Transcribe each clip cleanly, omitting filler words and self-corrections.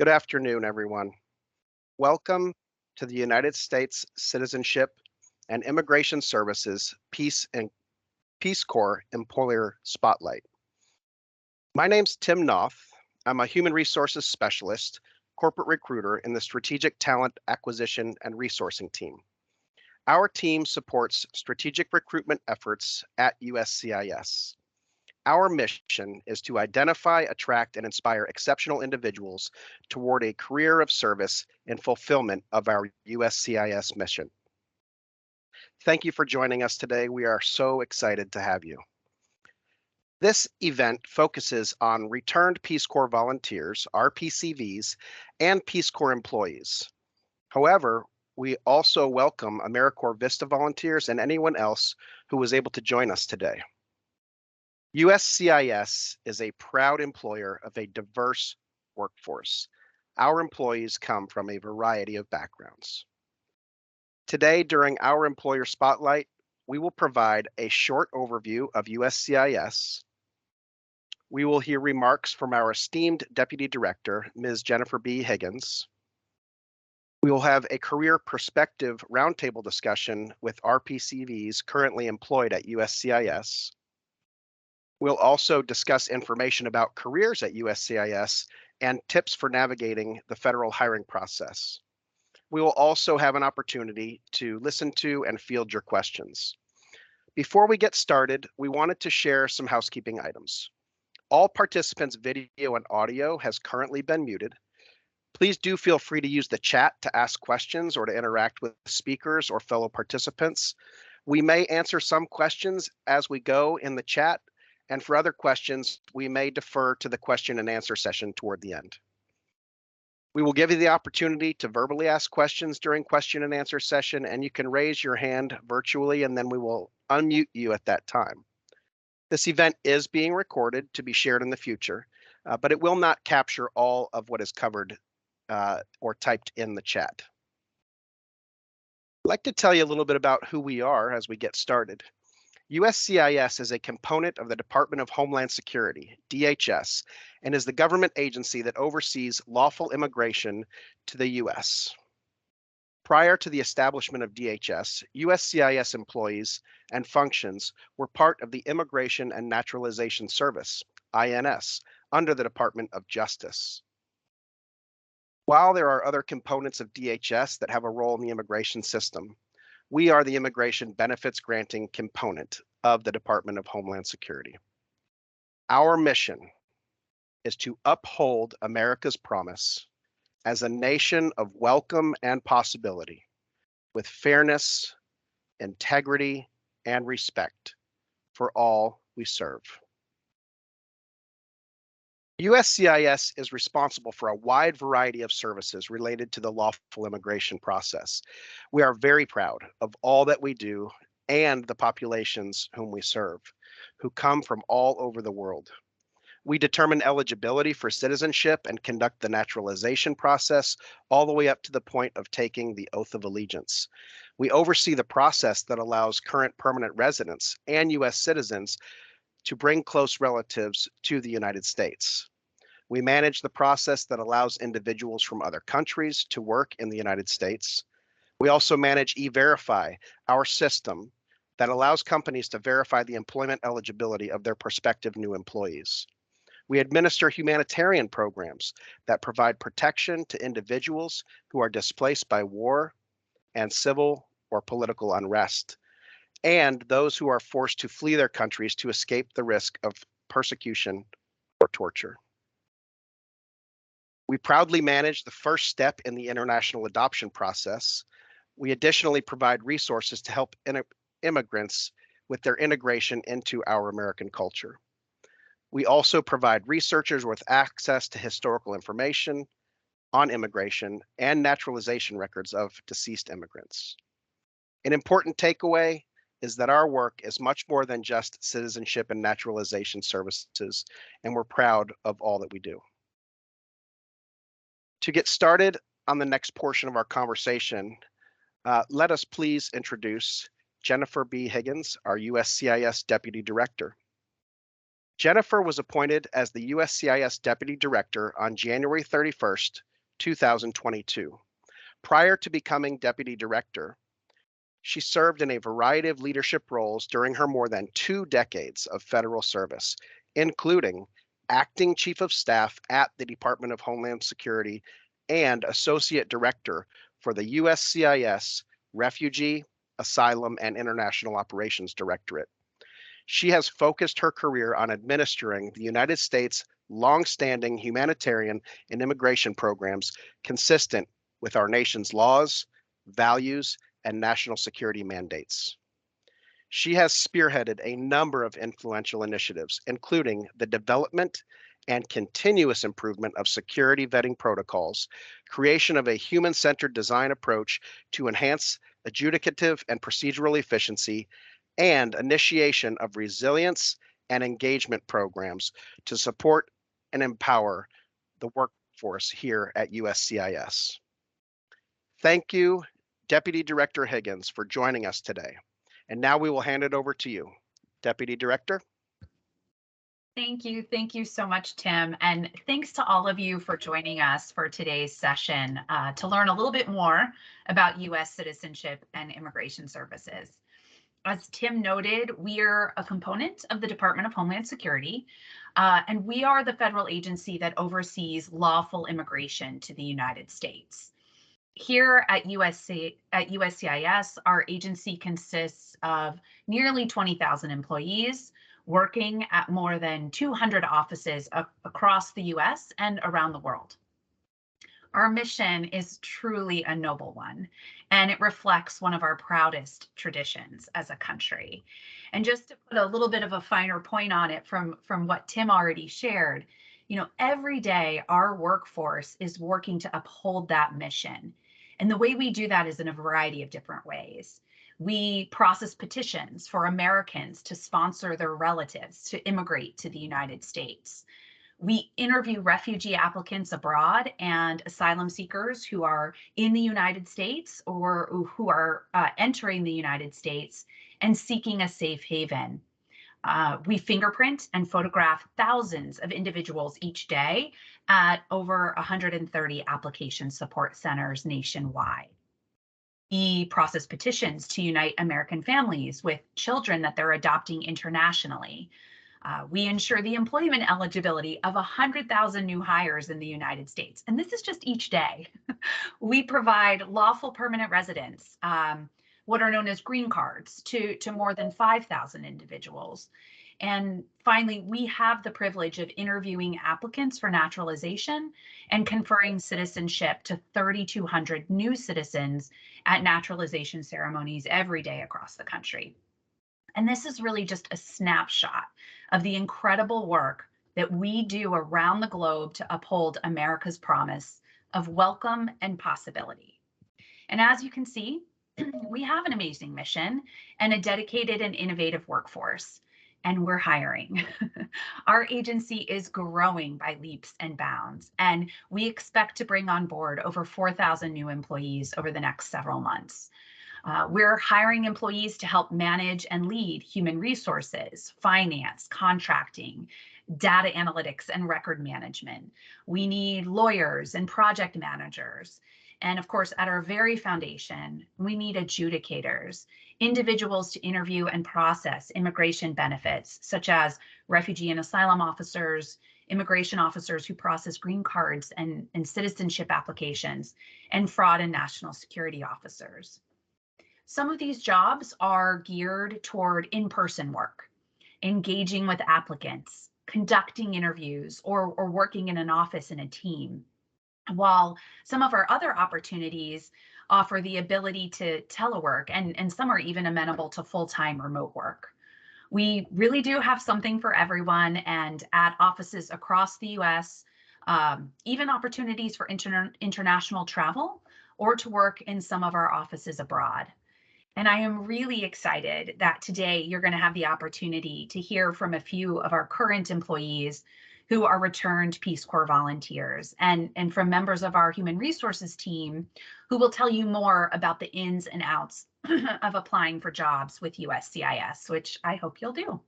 Good afternoon, everyone. Welcome to the United States Citizenship and Immigration Services Peace Corps Employer Spotlight. My name's Tim Knopf. I'm a human resources specialist, corporate recruiter in the Strategic Talent Acquisition and Resourcing team. Our team supports strategic recruitment efforts at USCIS. Our mission is to identify, attract, and inspire exceptional individuals toward a career of service in fulfillment of our USCIS mission. Thank you for joining us today. We are so excited to have you. This event focuses on returned Peace Corps volunteers, RPCVs, and Peace Corps employees. However, we also welcome AmeriCorps Vista volunteers and anyone else who was able to join us today. USCIS is a proud employer of a diverse workforce. Our employees come from a variety of backgrounds. Today, during our Employer Spotlight, we will provide a short overview of USCIS. We will hear remarks from our esteemed Deputy Director, Ms. Jennifer B. Higgins. We will have a career perspective roundtable discussion with RPCVs currently employed at USCIS. We'll also discuss information about careers at USCIS and tips for navigating the federal hiring process. We will also have an opportunity to listen to and field your questions. Before we get started, we wanted to share some housekeeping items. All participants' video and audio has currently been muted. Please do feel free to use the chat to ask questions or to interact with speakers or fellow participants. We may answer some questions as we go in the chat, and for other questions, we may defer to the question and answer session toward the end. We will give you the opportunity to verbally ask questions during question and answer session, and you can raise your hand virtually, and then we will unmute you at that time. This event is being recorded to be shared in the future, but it will not capture all of what is covered or typed in the chat. I'd like to tell you a little bit about who we are as we get started. USCIS is a component of the Department of Homeland Security, DHS, and is the government agency that oversees lawful immigration to the U.S. Prior to the establishment of DHS, USCIS employees and functions were part of the Immigration and Naturalization Service, INS, under the Department of Justice. While there are other components of DHS that have a role in the immigration system, we are the immigration benefits granting component of the Department of Homeland Security. Our mission is to uphold America's promise as a nation of welcome and possibility, with fairness, integrity, and respect for all we serve. USCIS is responsible for a wide variety of services related to the lawful immigration process. We are very proud of all that we do and the populations whom we serve, who come from all over the world. We determine eligibility for citizenship and conduct the naturalization process all the way up to the point of taking the oath of allegiance. We oversee the process that allows current permanent residents and U.S. citizens to bring close relatives to the United States. We manage the process that allows individuals from other countries to work in the United States. We also manage E-Verify, our system that allows companies to verify the employment eligibility of their prospective new employees. We administer humanitarian programs that provide protection to individuals who are displaced by war and civil or political unrest, and those who are forced to flee their countries to escape the risk of persecution or torture. We proudly manage the first step in the international adoption process. We additionally provide resources to help immigrants with their integration into our American culture. We also provide researchers with access to historical information on immigration and naturalization records of deceased immigrants. An important takeaway is that our work is much more than just citizenship and naturalization services, and we're proud of all that we do. To get started on the next portion of our conversation, let us please introduce Jennifer B. Higgins, our USCIS Deputy Director. Jennifer was appointed as the USCIS Deputy Director on January 31st, 2022. Prior to becoming Deputy Director, she served in a variety of leadership roles during her more than 2 decades of federal service, including acting Chief of Staff at the Department of Homeland Security and Associate Director for the USCIS Refugee, Asylum, and International Operations Directorate. She has focused her career on administering the United States' longstanding humanitarian and immigration programs consistent with our nation's laws, values, and national security mandates. She has spearheaded a number of influential initiatives, including the development and continuous improvement of security vetting protocols, creation of a human-centered design approach to enhance adjudicative and procedural efficiency, and initiation of resilience and engagement programs to support and empower the workforce here at USCIS. Thank you, Deputy Director Higgins, for joining us today. And now we will hand it over to you. Deputy Director. Thank you. Thank you so much, Tim. And thanks to all of you for joining us for today's session to learn a little bit more about U.S. citizenship and immigration services. As Tim noted, we are a component of the Department of Homeland Security, and we are the federal agency that oversees lawful immigration to the United States. Here at USCIS, our agency consists of nearly 20,000 employees working at more than 200 offices across the US and around the world. Our mission is truly a noble one, and it reflects one of our proudest traditions as a country. And just to put a little bit of a finer point on it from what Tim already shared, every day our workforce is working to uphold that mission. And the way we do that is in a variety of different ways. We process petitions for Americans to sponsor their relatives to immigrate to the United States. We interview refugee applicants abroad and asylum seekers who are in the United States or who are entering the United States and seeking a safe haven. We fingerprint and photograph thousands of individuals each day at over 130 application support centers nationwide. We process petitions to unite American families with children that they're adopting internationally. We ensure the employment eligibility of 100,000 new hires in the United States. And this is just each day. We provide lawful permanent residence, what are known as green cards, to more than 5,000 individuals. And finally, we have the privilege of interviewing applicants for naturalization and conferring citizenship to 3,200 new citizens at naturalization ceremonies every day across the country. And this is really just a snapshot of the incredible work that we do around the globe to uphold America's promise of welcome and possibility. And as you can see, we have an amazing mission and a dedicated and innovative workforce, and we're hiring. Our agency is growing by leaps and bounds, and we expect to bring on board over 4,000 new employees over the next several months. We're hiring employees to help manage and lead human resources, finance, contracting, data analytics, and record management. We need lawyers and project managers. And of course, at our very foundation, we need adjudicators, individuals to interview and process immigration benefits, such as refugee and asylum officers, immigration officers who process green cards and citizenship applications, and fraud and national security officers. Some of these jobs are geared toward in-person work, engaging with applicants, conducting interviews, or working in an office in a team. While some of our other opportunities offer the ability to telework, and some are even amenable to full-time remote work. We really do have something for everyone, and at offices across the US, even opportunities for international travel or to work in some of our offices abroad. And I am really excited that today you're going to have the opportunity to hear from a few of our current employees who are returned Peace Corps volunteers, and from members of our human resources team who will tell you more about the ins and outs of applying for jobs with USCIS, which I hope you'll do.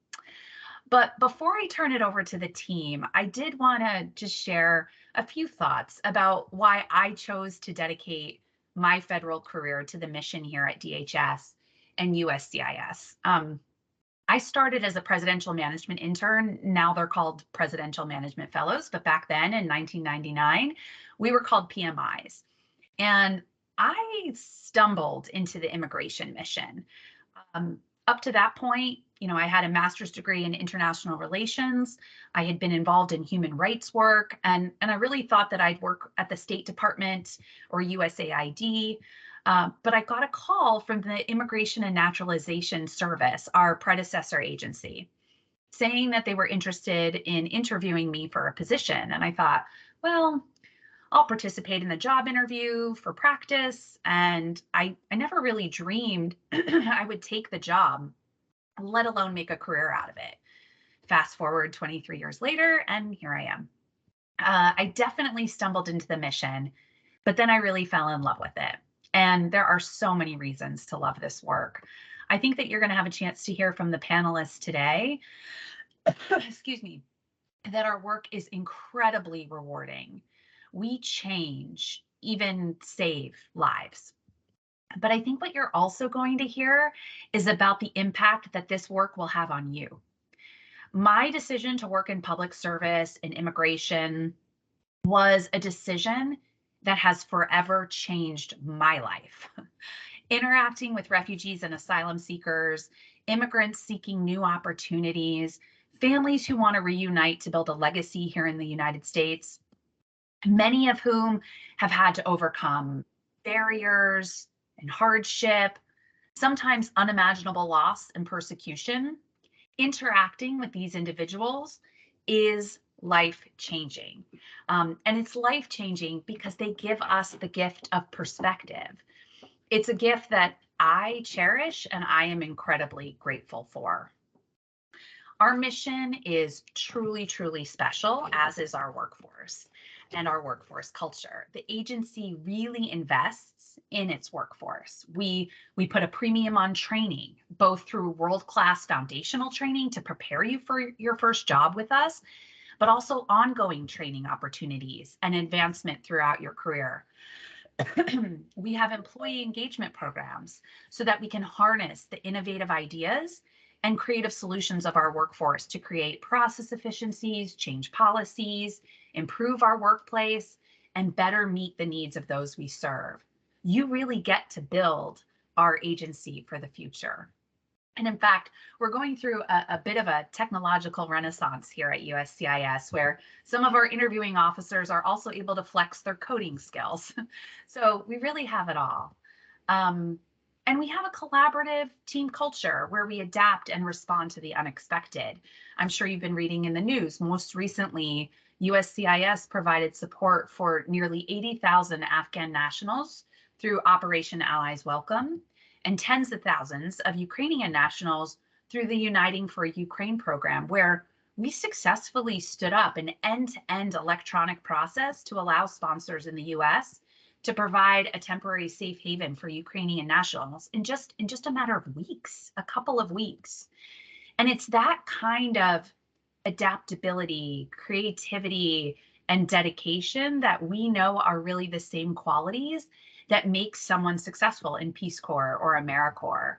But before I turn it over to the team, I did want to just share a few thoughts about why I chose to dedicate my federal career to the mission here at DHS and USCIS. I started as a presidential management intern. Now they're called presidential management fellows, but back then in 1999, we were called PMIs. And I stumbled into the immigration mission. Up to that point, I had a master's degree in international relations. I had been involved in human rights work, and I really thought that I'd work at the State Department or USAID. But I got a call from the Immigration and Naturalization Service, our predecessor agency, saying that they were interested in interviewing me for a position. And I thought, well, I'll participate in the job interview for practice. And I never really dreamed I would take the job, let alone make a career out of it. Fast forward 23 years later, and here I am. I definitely stumbled into the mission, but then I really fell in love with it. And there are so many reasons to love this work. I think that you're going to have a chance to hear from the panelists today, excuse me, that our work is incredibly rewarding. We change, even save lives. But I think what you're also going to hear is about the impact that this work will have on you. My decision to work in public service and immigration was a decision that has forever changed my life. Interacting with refugees and asylum seekers, immigrants seeking new opportunities, families who want to reunite to build a legacy here in the United States, many of whom have had to overcome barriers and hardship, sometimes unimaginable loss and persecution. Interacting with these individuals is life-changing. And it's life-changing because they give us the gift of perspective. It's a gift that I cherish and I am incredibly grateful for. Our mission is truly, truly special, as is our workforce and our workforce culture. The agency really invests in its workforce. We put a premium on training, both through world-class foundational training to prepare you for your first job with us, but also ongoing training opportunities and advancement throughout your career. We have employee engagement programs so that we can harness the innovative ideas and creative solutions of our workforce to create process efficiencies, change policies, improve our workplace, and better meet the needs of those we serve. You really get to build our agency for the future. And in fact, we're going through a bit of a technological renaissance here at USCIS, where some of our interviewing officers are also able to flex their coding skills. So we really have it all. And we have a collaborative team culture where we adapt and respond to the unexpected. I'm sure you've been reading in the news. Most recently, USCIS provided support for nearly 80,000 Afghan nationals through Operation Allies Welcome, and tens of thousands of Ukrainian nationals through the Uniting for Ukraine program, where we successfully stood up an end-to-end electronic process to allow sponsors in the US to provide a temporary safe haven for Ukrainian nationals in just a matter of weeks, a couple of weeks. And it's that kind of adaptability, creativity, and dedication that we know are really the same qualities that makes someone successful in Peace Corps or AmeriCorps.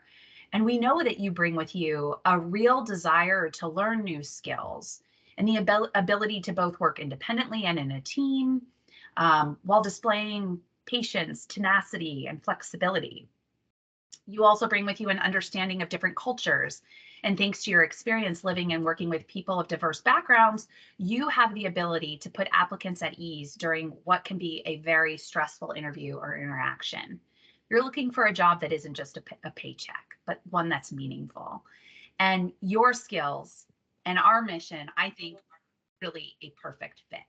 And we know that you bring with you a real desire to learn new skills and the ability to both work independently and in a team, while displaying patience, tenacity, and flexibility. You also bring with you an understanding of different cultures. And thanks to your experience living and working with people of diverse backgrounds, you have the ability to put applicants at ease during what can be a very stressful interview or interaction. You're looking for a job that isn't just a paycheck, but one that's meaningful. And your skills and our mission, I think, are really a perfect fit.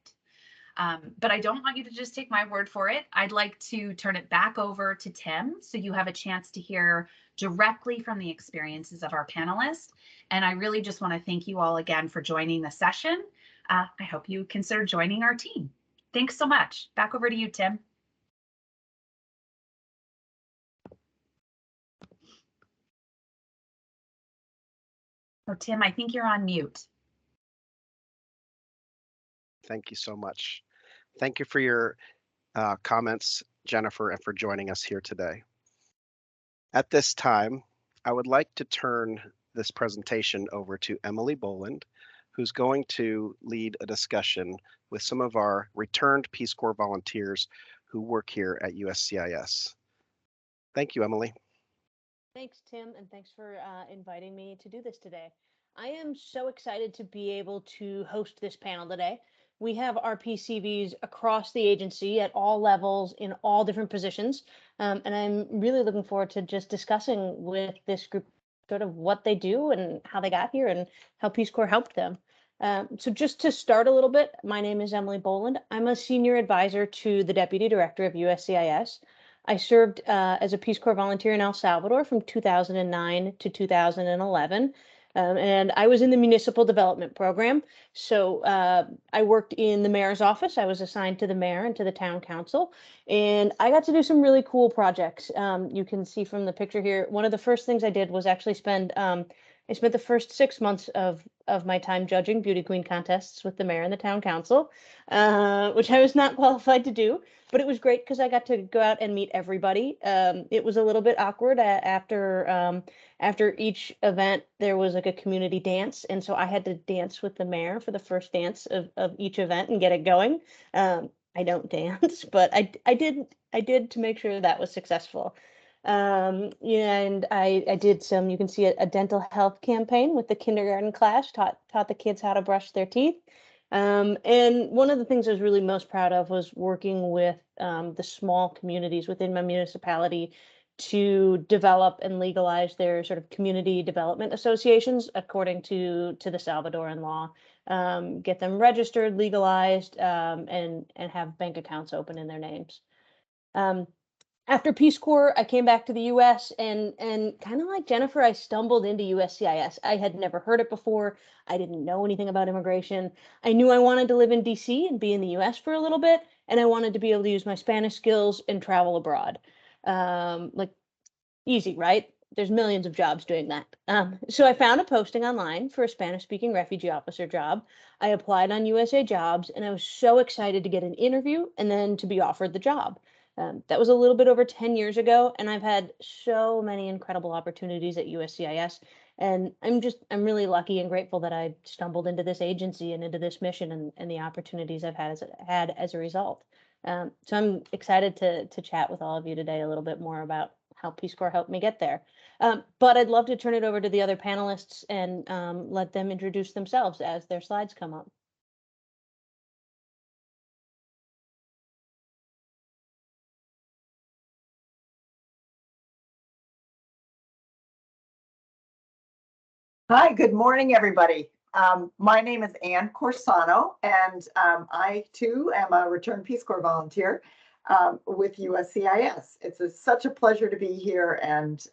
But I don't want you to just take my word for it. I'd like to turn it back over to Tim so you have a chance to hear directly from the experiences of our panelists. And I really just want to thank you all again for joining the session. I hope you consider joining our team. Thanks so much. Back over to you, Tim. Oh, Tim, I think you're on mute. Thank you so much. Thank you for your comments, Jennifer, and for joining us here today. At this time, I would like to turn this presentation over to Emily Boland, who's going to lead a discussion with some of our returned Peace Corps volunteers who work here at USCIS. Thank you, Emily. Thanks, Tim, and thanks for inviting me to do this today. I am so excited to be able to host this panel today. We have our PCVs across the agency at all levels in all different positions, and I'm really looking forward to just discussing with this group sort of what they do and how they got here and how Peace Corps helped them. So just to start a little bit, my name is Emily Boland. I'm a senior advisor to the Deputy Director of USCIS. I served as a Peace Corps volunteer in El Salvador from 2009 to 2011. And I was in the municipal development program. So I worked in the mayor's office. I was assigned to the mayor and to the town council. And I got to do some really cool projects. You can see from the picture here, one of the first things I did was actually I spent the first 6 months of my time judging beauty queen contests with the mayor and the town council, which I was not qualified to do, but it was great because I got to go out and meet everybody. It was a little bit awkward after each event. There was like a community dance, and so I had to dance with the mayor for the first dance of each event and get it going. I don't dance, but I did to make sure that was successful. Yeah, and I did some, you can see a dental health campaign with the kindergarten class, taught the kids how to brush their teeth. And one of the things I was really most proud of was working with the small communities within my municipality to develop and legalize their sort of community development associations according to the Salvadoran law. Get them registered, legalized, and have bank accounts open in their names. After Peace Corps, I came back to the US and kind of like Jennifer, I stumbled into USCIS. I had never heard it before. I didn't know anything about immigration. I knew I wanted to live in DC and be in the US for a little bit, and I wanted to be able to use my Spanish skills and travel abroad. Like easy, right? There's millions of jobs doing that. So I found a posting online for a Spanish-speaking refugee officer job. I applied on USA Jobs, and I was so excited to get an interview and then to be offered the job. That was a little bit over 10 years ago, and I've had so many incredible opportunities at USCIS. And I'm really lucky and grateful that I stumbled into this agency and into this mission and the opportunities I've had as a result. So I'm excited to chat with all of you today a little bit more about how Peace Corps helped me get there. But I'd love to turn it over to the other panelists and let them introduce themselves as their slides come up. Hi, good morning, everybody. My name is Ann Corsano, and I too am a returned Peace Corps volunteer with USCIS. It's such a pleasure to be here, and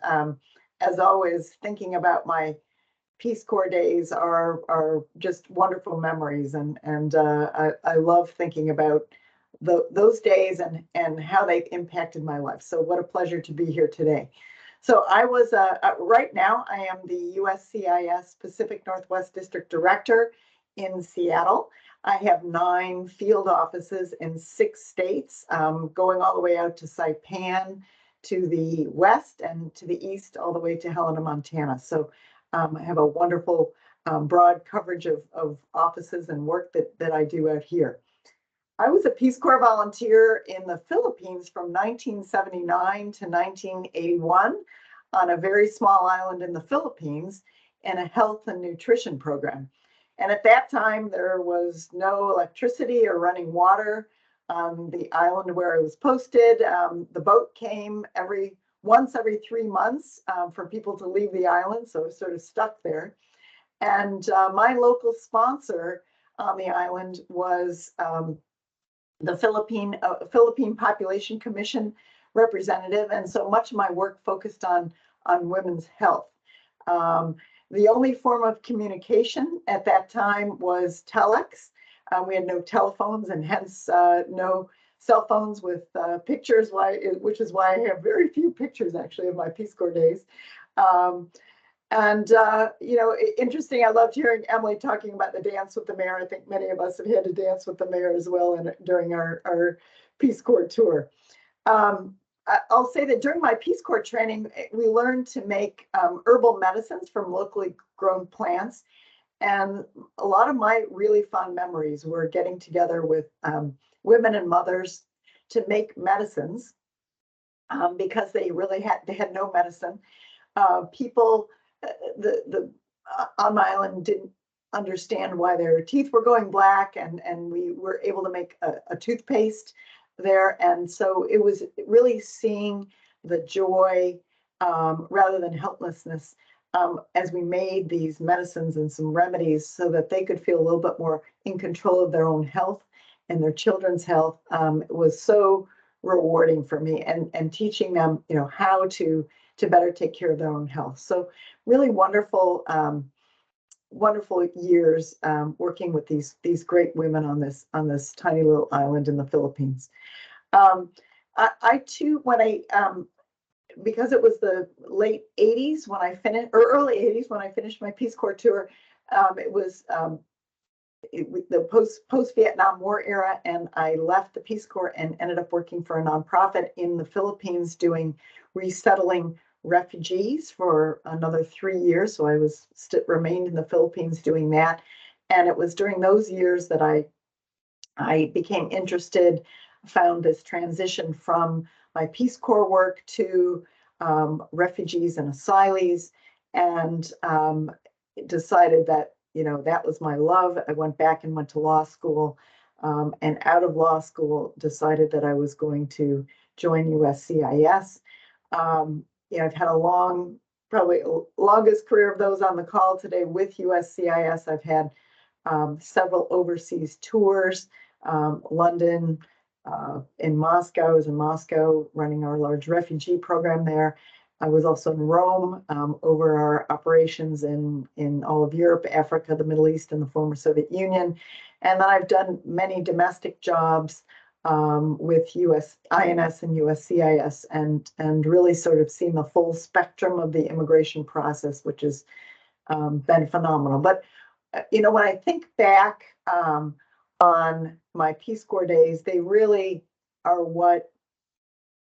as always, thinking about my Peace Corps days are just wonderful memories, and I love thinking about those days and how they've impacted my life. So what a pleasure to be here today. So I was, right now, I am the USCIS Pacific Northwest District Director in Seattle. I have 9 field offices in 6 states, going all the way out to Saipan, to the west, and to the east, all the way to Helena, Montana. So I have a wonderful broad coverage of offices and work that I do out here. I was a Peace Corps volunteer in the Philippines from 1979 to 1981 on a very small island in the Philippines in a health and nutrition program. And at that time, there was no electricity or running water on the island where I was posted. The boat came once every 3 months for people to leave the island, so I was sort of stuck there. And my local sponsor on the island was the Philippine Population Commission representative, and so much of my work focused on women's health. The only form of communication at that time was telex. We had no telephones and hence no cell phones with pictures, which is why I have very few pictures actually of my Peace Corps days. And, interesting, I loved hearing Emily talking about the dance with the mayor. I think many of us have had to dance with the mayor as well during our Peace Corps tour. I'll say that during my Peace Corps training, we learned to make herbal medicines from locally grown plants. And a lot of my really fond memories were getting together with women and mothers to make medicines because they had no medicine. People on my island didn't understand why their teeth were going black, and we were able to make a toothpaste there. And so it was really seeing the joy rather than helplessness as we made these medicines and some remedies so that they could feel a little bit more in control of their own health and their children's health. It was so rewarding for me, and teaching them, how to better take care of their own health. So really wonderful, wonderful years working with these great women on this tiny little island in the Philippines. I too, when because it was the late 80s when I finished, or early 80s when I finished my Peace Corps tour, it was the post-Vietnam War era, and I left the Peace Corps and ended up working for a nonprofit in the Philippines doing resettling refugees for another 3 years. So I remained in the Philippines doing that. And it was during those years that I became interested, found this transition from my Peace Corps work to refugees and asylees, and decided that, that was my love. I went back and went to law school, and out of law school decided that I was going to join USCIS. I've had probably longest career of those on the call today with USCIS. I've had several overseas tours, London, in Moscow. I was in Moscow running our large refugee program there. I was also in Rome over our operations in all of Europe, Africa, the Middle East, and the former Soviet Union. And then I've done many domestic jobs with USINS and USCIS, and really sort of seen the full spectrum of the immigration process, which has been phenomenal. But, when I think back on my Peace Corps days, they really are what,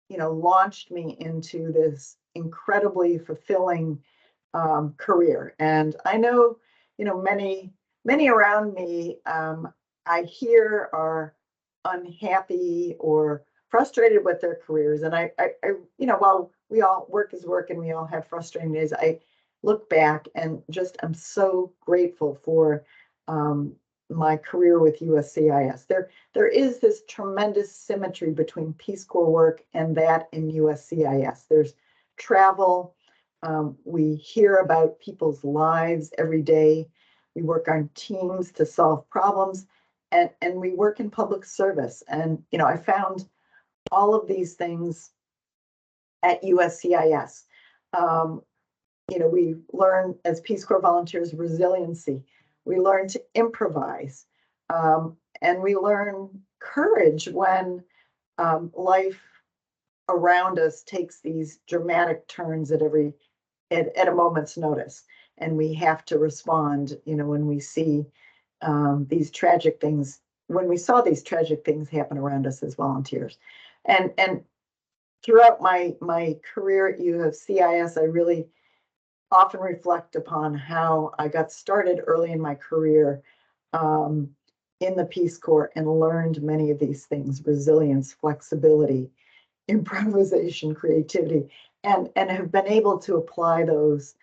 launched me into this incredibly fulfilling career. And I know, many around me, I hear are unhappy or frustrated with their careers. And I while we all work is work and we all have frustrating days, I look back and just am so grateful for my career with USCIS. There is this tremendous symmetry between Peace Corps work and that in USCIS. There's travel. We hear about people's lives every day. We work on teams to solve problems, and we work in public service. And, I found all of these things at USCIS. We learn as Peace Corps volunteers resiliency. We learn to improvise, and we learn courage when life around us takes these dramatic turns at a moment's notice, and we have to respond. When we see these tragic things, when we saw these tragic things happen around us as volunteers, and throughout my career at USCIS, I really often reflect upon how I got started early in my career in the Peace Corps and learned many of these things: resilience, flexibility, improvisation, creativity, and have been able to apply those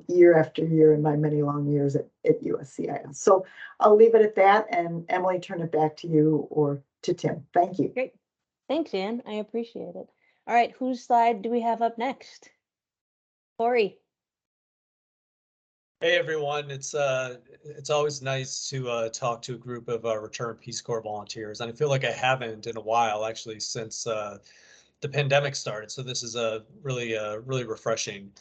year after year in my many long years at USCIS. So I'll leave it at that, and Emily, turn it back to you or to Tim. Thank you. Great. Thanks, Anne. I appreciate it. All right, whose slide do we have up next? Corey. Hey everyone, it's always nice to talk to a group of returned Peace Corps volunteers, and I feel like I haven't in a while, actually, since the pandemic started. So this is really refreshing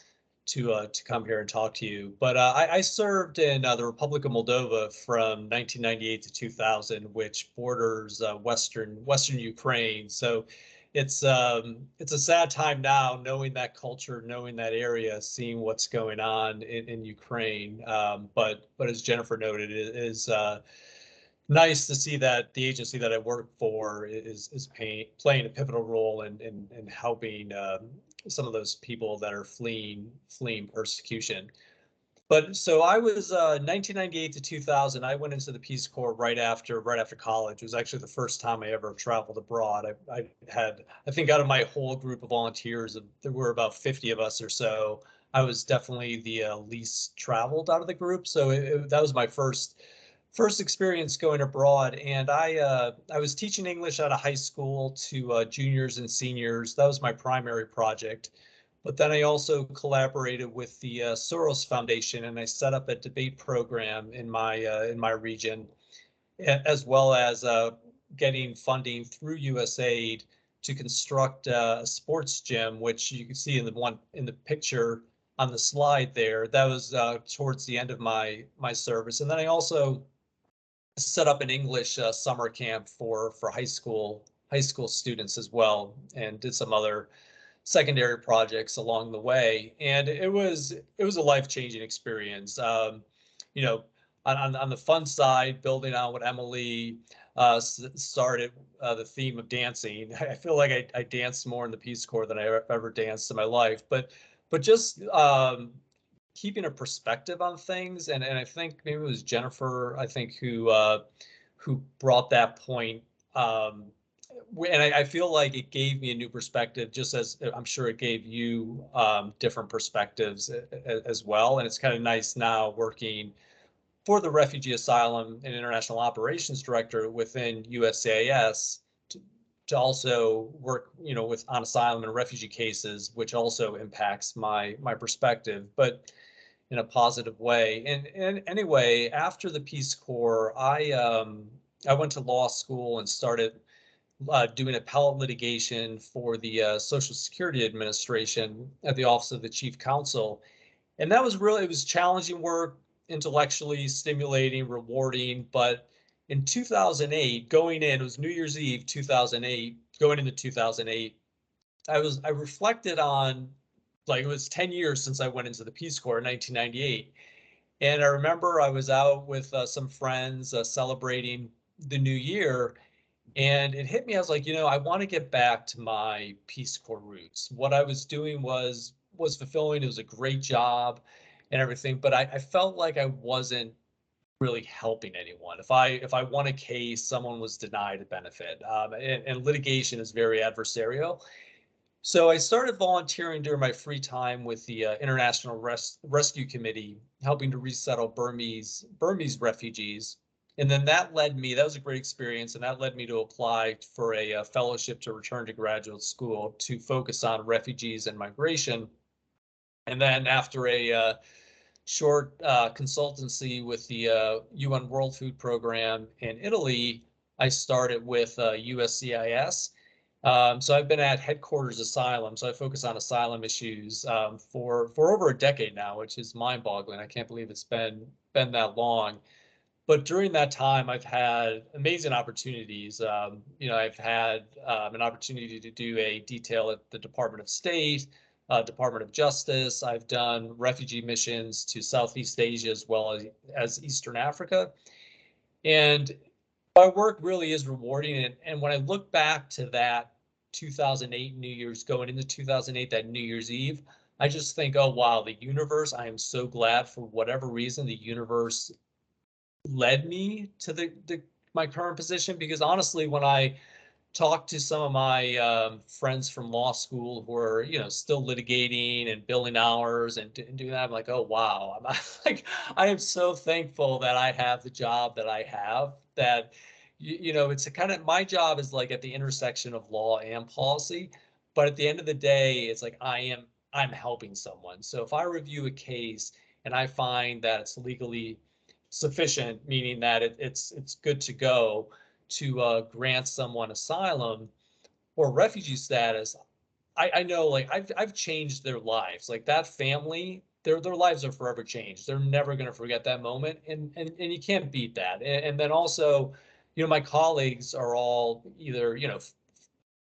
to come here and talk to you. But I served in the Republic of Moldova from 1998 to 2000, which borders western Ukraine. So it's a sad time now, knowing that culture, knowing that area, seeing what's going on in Ukraine. But as Jennifer noted, it is nice to see that the agency that I work for is playing a pivotal role in helping some of those people that are fleeing persecution. But so I was 1998 to 2000. I went into the Peace Corps right after college. It was actually the first time I ever traveled abroad. I think out of my whole group of volunteers, there were about 50 of us or so. I was definitely the least traveled out of the group. So that was my first experience going abroad. And I was teaching English at a high school to juniors and seniors. That was my primary project. But then I also collaborated with the Soros Foundation, and I set up a debate program in my region, as well as getting funding through USAID to construct a sports gym, which you can see in the picture on the slide there. That was towards the end of my service, and then I also set up an English summer camp for high school students as well, and did some other secondary projects along the way, and it was a life-changing experience. You know, on the fun side, building on what Emily started, the theme of dancing. I feel like I danced more in the Peace Corps than I ever danced in my life, but just keeping a perspective on things, and I think maybe it was Jennifer, I think, who brought that point. And I feel like it gave me a new perspective, just as I'm sure it gave you different perspectives as well. And it's kind of nice now working for the Refugee Asylum and International Operations Director within USCIS to also work, with on asylum and refugee cases, which also impacts my perspective, but in a positive way. And anyway, after the Peace Corps, I went to law school and started doing appellate litigation for the Social Security Administration at the Office of the Chief Counsel. And that was it was challenging work, intellectually stimulating, rewarding. But in 2008, it was New Year's Eve, 2008, going into 2008, I reflected on, like, it was 10 years since I went into the Peace Corps in 1998. And I remember I was out with some friends celebrating the new year, and it hit me. I was like, I want to get back to my Peace Corps roots. What I was doing was fulfilling. It was a great job and everything, but I felt like I wasn't really helping anyone. If I won a case, someone was denied a benefit, and litigation is very adversarial. So I started volunteering during my free time with the International Rescue Committee, helping to resettle Burmese refugees. And then that was a great experience, and that led me to apply for a fellowship to return to graduate school to focus on refugees and migration. And then after a short consultancy with the UN World Food Program in Italy, I started with USCIS. So I've been at Headquarters Asylum, so I focus on asylum issues for over a decade now, which is mind-boggling. I can't believe it's been that long. But during that time, I've had amazing opportunities. I've had an opportunity to do a detail at the Department of State, Department of Justice. I've done refugee missions to Southeast Asia as well as Eastern Africa. And my work really is rewarding. And when I look back to that 2008 New Year's, going into 2008, that New Year's Eve, I just think, oh, wow, the universe, I am so glad for whatever reason the universe led me to my current position. Because honestly, when I talk to some of my friends from law school who are, still litigating and billing hours and doing that, I'm like, oh, wow. I'm like, I am so thankful that I have the job that I have, that, it's a kind of, my job is like at the intersection of law and policy. But at the end of the day, it's like I'm helping someone. So if I review a case and I find that it's legally sufficient, meaning that it's good to go to grant someone asylum or refugee status, I know, like, I've changed their lives. Like, that family, their lives are forever changed. They're never going to forget that moment, and you can't beat that. And then also, my colleagues are all either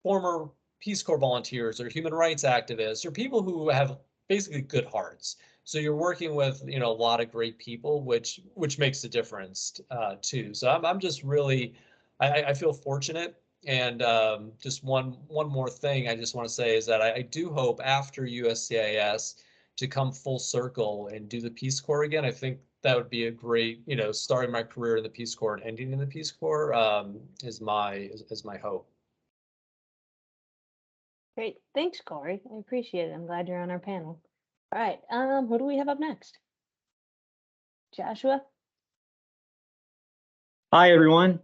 former Peace Corps volunteers or human rights activists or people who have basically good hearts. So you're working with, you know, a lot of great people, which makes a difference too. So I'm just really, I feel fortunate. And just one more thing I just want to say is that I do hope after USCIS to come full circle and do the Peace Corps again. I think that would be a great, you know, starting my career in the Peace Corps and ending in the Peace Corps is my hope. Great. Thanks, Corey. I appreciate it. I'm glad you're on our panel. All right. Who do we have up next? Joshua? Hi, everyone.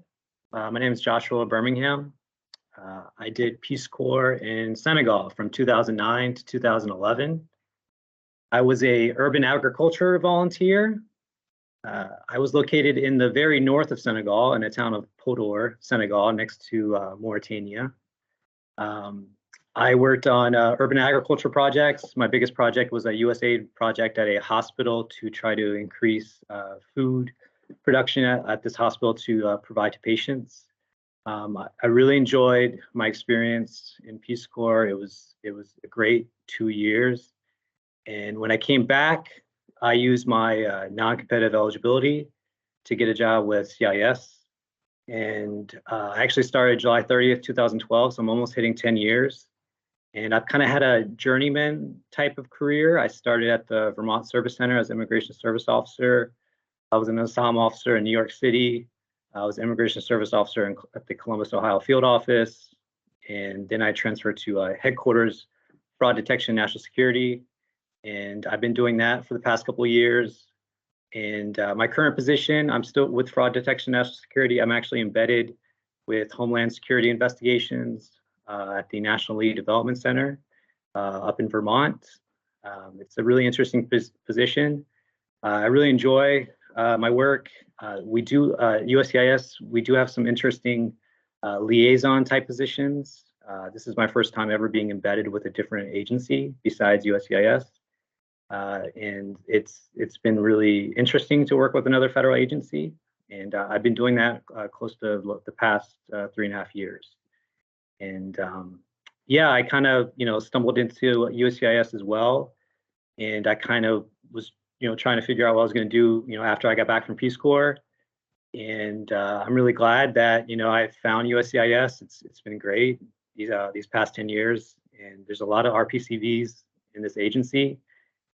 My name is Joshua Birmingham. I did Peace Corps in Senegal from 2009 to 2011. I was a urban agriculture volunteer. I was located in the very north of Senegal in a town of Podor, Senegal, next to Mauritania. I worked on urban agriculture projects. My biggest project was a USAID project at a hospital to try to increase food production at this hospital to provide to patients. I really enjoyed my experience in Peace Corps. It was a great 2 years. And when I came back, I used my non-competitive eligibility to get a job with CIS. And I actually started July 30th, 2012, so I'm almost hitting 10 years. And I've kind of had a journeyman type of career. I started at the Vermont Service Center as immigration service officer. I was an asylum officer in New York City. I was an immigration service officer at the Columbus, Ohio field office. And then I transferred to headquarters, fraud detection, national security. And I've been doing that for the past couple of years. And my current position, I'm still with fraud detection, national security. I'm actually embedded with Homeland Security Investigations at the National Lead Development Center up in Vermont. It's a really interesting position. I really enjoy my work. We do, USCIS, we do have some interesting liaison type positions. This is my first time ever being embedded with a different agency besides USCIS. And it's been really interesting to work with another federal agency. And I've been doing that close to the past 3.5 years. And yeah, I kind of, you know, stumbled into USCIS as well. And I kind of was, you know, trying to figure out what I was going to do, you know, after I got back from Peace Corps. And I'm really glad that, you know, I found USCIS. It's been great these past 10 years. And there's a lot of RPCVs in this agency.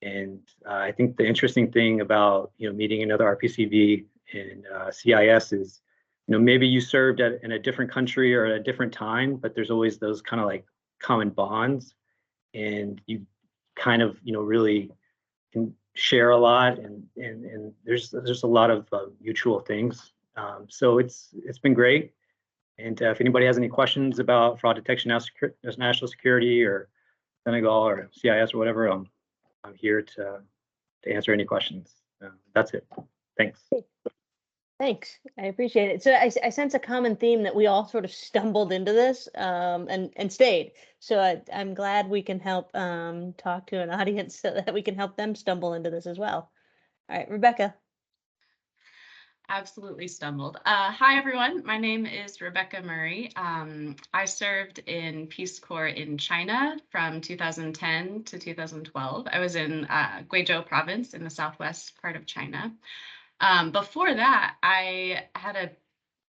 And I think the interesting thing about, you know, meeting another RPCV in CIS is, you know, maybe you served in a different country or at a different time, but there's always those kind of like common bonds, and you kind of, you know, really can share a lot, and there's a lot of mutual things. So it's been great. And if anybody has any questions about fraud detection, national security, or Senegal or CIS or whatever, I'm here to answer any questions. That's it. Thanks. Thanks. I appreciate it. So I sense a common theme that we all sort of stumbled into this and stayed. So I'm glad we can help talk to an audience so that we can help them stumble into this as well. All right, Rebecca. Absolutely stumbled. Hi, everyone. My name is Rebecca Murray. I served in Peace Corps in China from 2010 to 2012. I was in Guizhou province in the southwest part of China. Before that, I had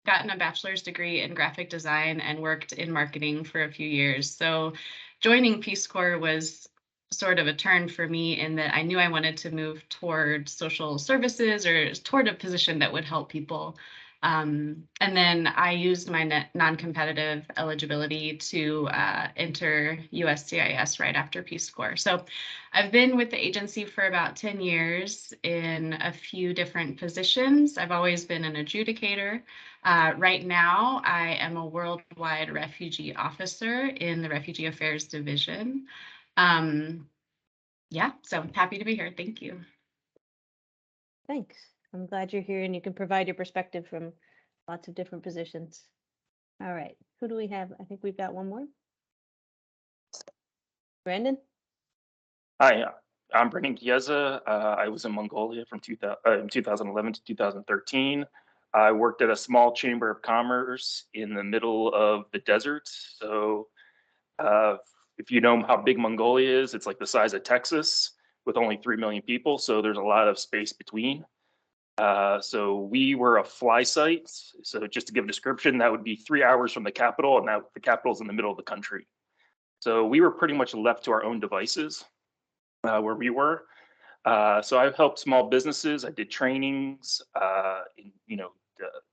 gotten a bachelor's degree in graphic design and worked in marketing for a few years. So joining Peace Corps was sort of a turn for me in that I knew I wanted to move toward social services or toward a position that would help people. And then I used my non-competitive eligibility to enter USCIS right after Peace Corps. So I've been with the agency for about 10 years in a few different positions. I've always been an adjudicator. Right now, I am a worldwide refugee officer in the Refugee Affairs Division. Yeah, so I'm happy to be here. Thank you. Thanks. I'm glad you're here and you can provide your perspective from lots of different positions. All right, who do we have? I think we've got one more. Brandon? Hi, I'm Brandon Gieza. I was in Mongolia from 2011 to 2013. I worked at a small chamber of commerce in the middle of the desert. So If you know how big Mongolia is, it's like the size of Texas with only 3 million people. So there's a lot of space between. So we were a fly site. So just to give a description, that would be 3 hours from the capital, and that the capital's in the middle of the country. So we were pretty much left to our own devices where we were. So I've helped small businesses. I did trainings, in,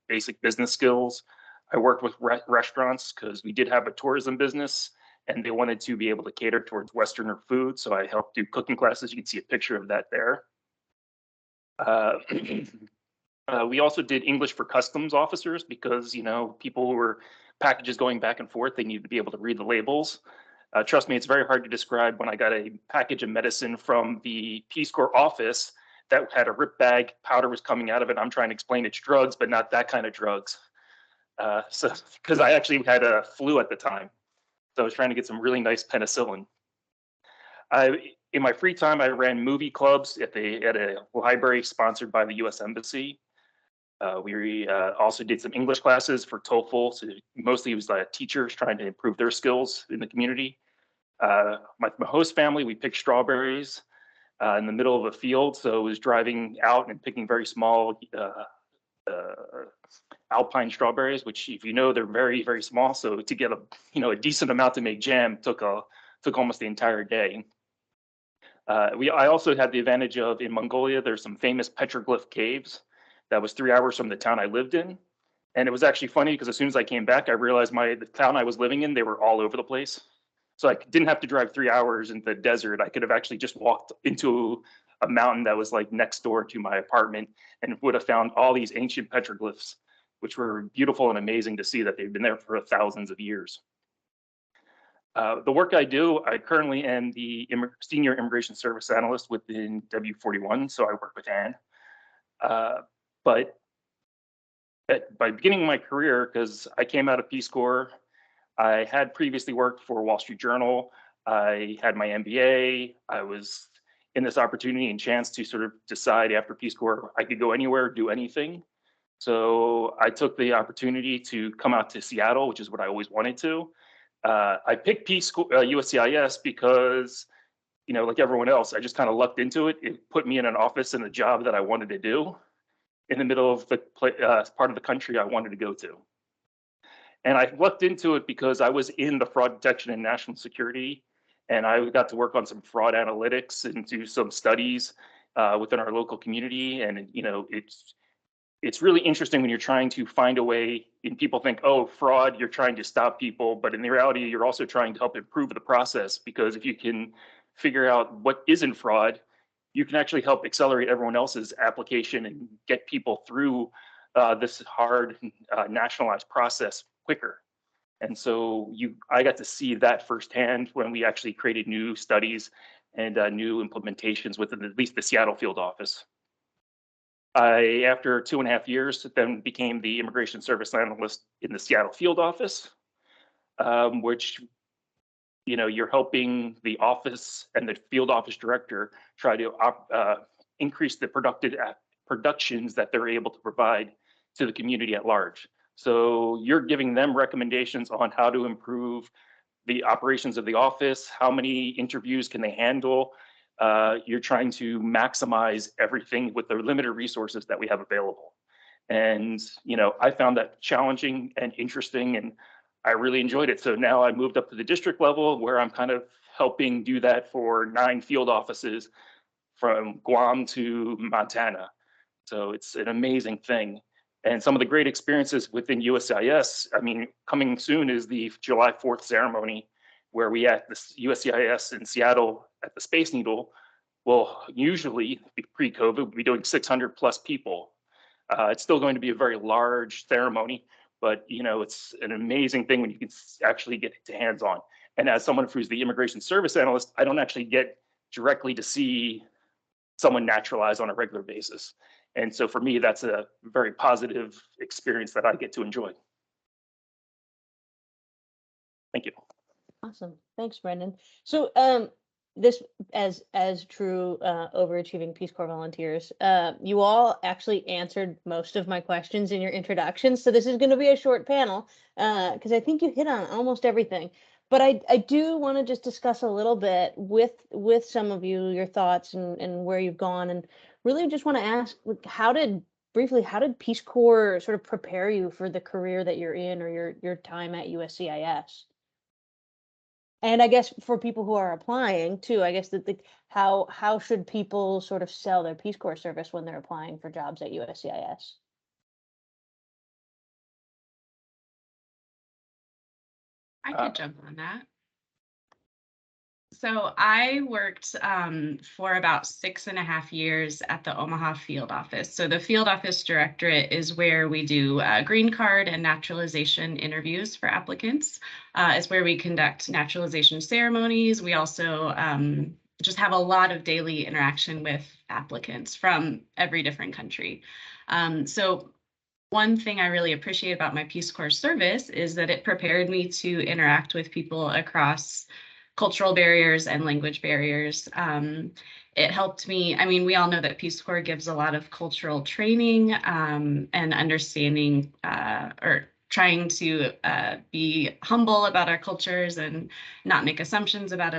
basic business skills. I worked with restaurants because we did have a tourism business and they wanted to be able to cater towards Westerner food. So I helped do cooking classes. You can see a picture of that there. We also did English for customs officers because, people who were packages going back and forth, they needed to be able to read the labels. Trust me, it's very hard to describe when I got a package of medicine from the Peace Corps office that had a rip bag, powder was coming out of it. I'm trying to explain it's drugs, but not that kind of drugs. So, because I actually had a flu at the time. So I was trying to get some really nice penicillin. In my free time, I ran movie clubs at a library sponsored by the U.S. Embassy. We also did some English classes for TOEFL. So mostly it was teachers trying to improve their skills in the community. My host family, we picked strawberries in the middle of a field. So it was driving out and picking very small alpine strawberries, which, if you know, they're very, very small. So to get a decent amount to make jam took almost the entire day. I also had the advantage of, in Mongolia, there's some famous petroglyph caves. That was 3 hours from the town I lived in. And it was actually funny because as soon as I came back, I realized the town I was living in, they were all over the place. So I didn't have to drive 3 hours in the desert. I could have actually just walked into a mountain that was like next door to my apartment and would have found all these ancient petroglyphs, which were beautiful and amazing to see that they've been there for thousands of years. The work I do, I currently am the Senior Immigration Service Analyst within W41, so I work with Anne. But by beginning my career, because I came out of Peace Corps, I had previously worked for Wall Street Journal. I had my MBA. I was in this opportunity and chance to sort of decide after Peace Corps, I could go anywhere, do anything. So I took the opportunity to come out to Seattle, which is what I always wanted to. I picked Peace Corps, USCIS because, like everyone else, I just kind of lucked into it. It put me in an office and a job that I wanted to do in the middle of the part of the country I wanted to go to. And I lucked into it because I was in the fraud detection and national security, and I got to work on some fraud analytics and do some studies within our local community. And it's really interesting when you're trying to find a way, and people think, oh, fraud, you're trying to stop people, but in reality, you're also trying to help improve the process, because if you can figure out what isn't fraud, you can actually help accelerate everyone else's application and get people through this hard nationalized process quicker. And so I got to see that firsthand when we actually created new studies and new implementations within at least the Seattle field office. I, after 2.5 years, then became the Immigration Service Analyst in the Seattle field office, which, you're helping the office and the field office director try to increase the productions that they're able to provide to the community at large. So you're giving them recommendations on how to improve the operations of the office, how many interviews can they handle. You're trying to maximize everything with the limited resources that we have available. And, I found that challenging and interesting, and I really enjoyed it. So now I moved up to the district level where I'm kind of helping do that for 9 field offices from Guam to Montana. So it's an amazing thing. And some of the great experiences within USCIS, coming soon is the July 4th ceremony, where we at the USCIS in Seattle at the Space Needle will usually, pre-COVID, be doing 600 plus people. It's still going to be a very large ceremony, but it's an amazing thing when you can actually get to hands-on. And as someone who's the immigration service analyst, I don't actually get directly to see someone naturalize on a regular basis. And so for me, that's a very positive experience that I get to enjoy. Thank you. Awesome. Thanks, Brendan. So this, as true overachieving Peace Corps volunteers, you all actually answered most of my questions in your introduction. So this is going to be a short panel because I think you hit on almost everything. But I do want to just discuss a little bit with some of you, your thoughts and where you've gone, and really just want to ask, like, how did Peace Corps sort of prepare you for the career that you're in, or your time at USCIS? And I guess for people who are applying too, I guess that how should people sort of sell their Peace Corps service when they're applying for jobs at USCIS? I could jump on that. So I worked for about 6.5 years at the Omaha field office. So the field office directorate is where we do green card and naturalization interviews for applicants. It's where we conduct naturalization ceremonies. We also just have a lot of daily interaction with applicants from every different country. So one thing I really appreciate about my Peace Corps service is that it prepared me to interact with people across cultural barriers and language barriers. It helped me, I mean, we all know that Peace Corps gives a lot of cultural training and understanding or trying to be humble about our cultures and not make assumptions about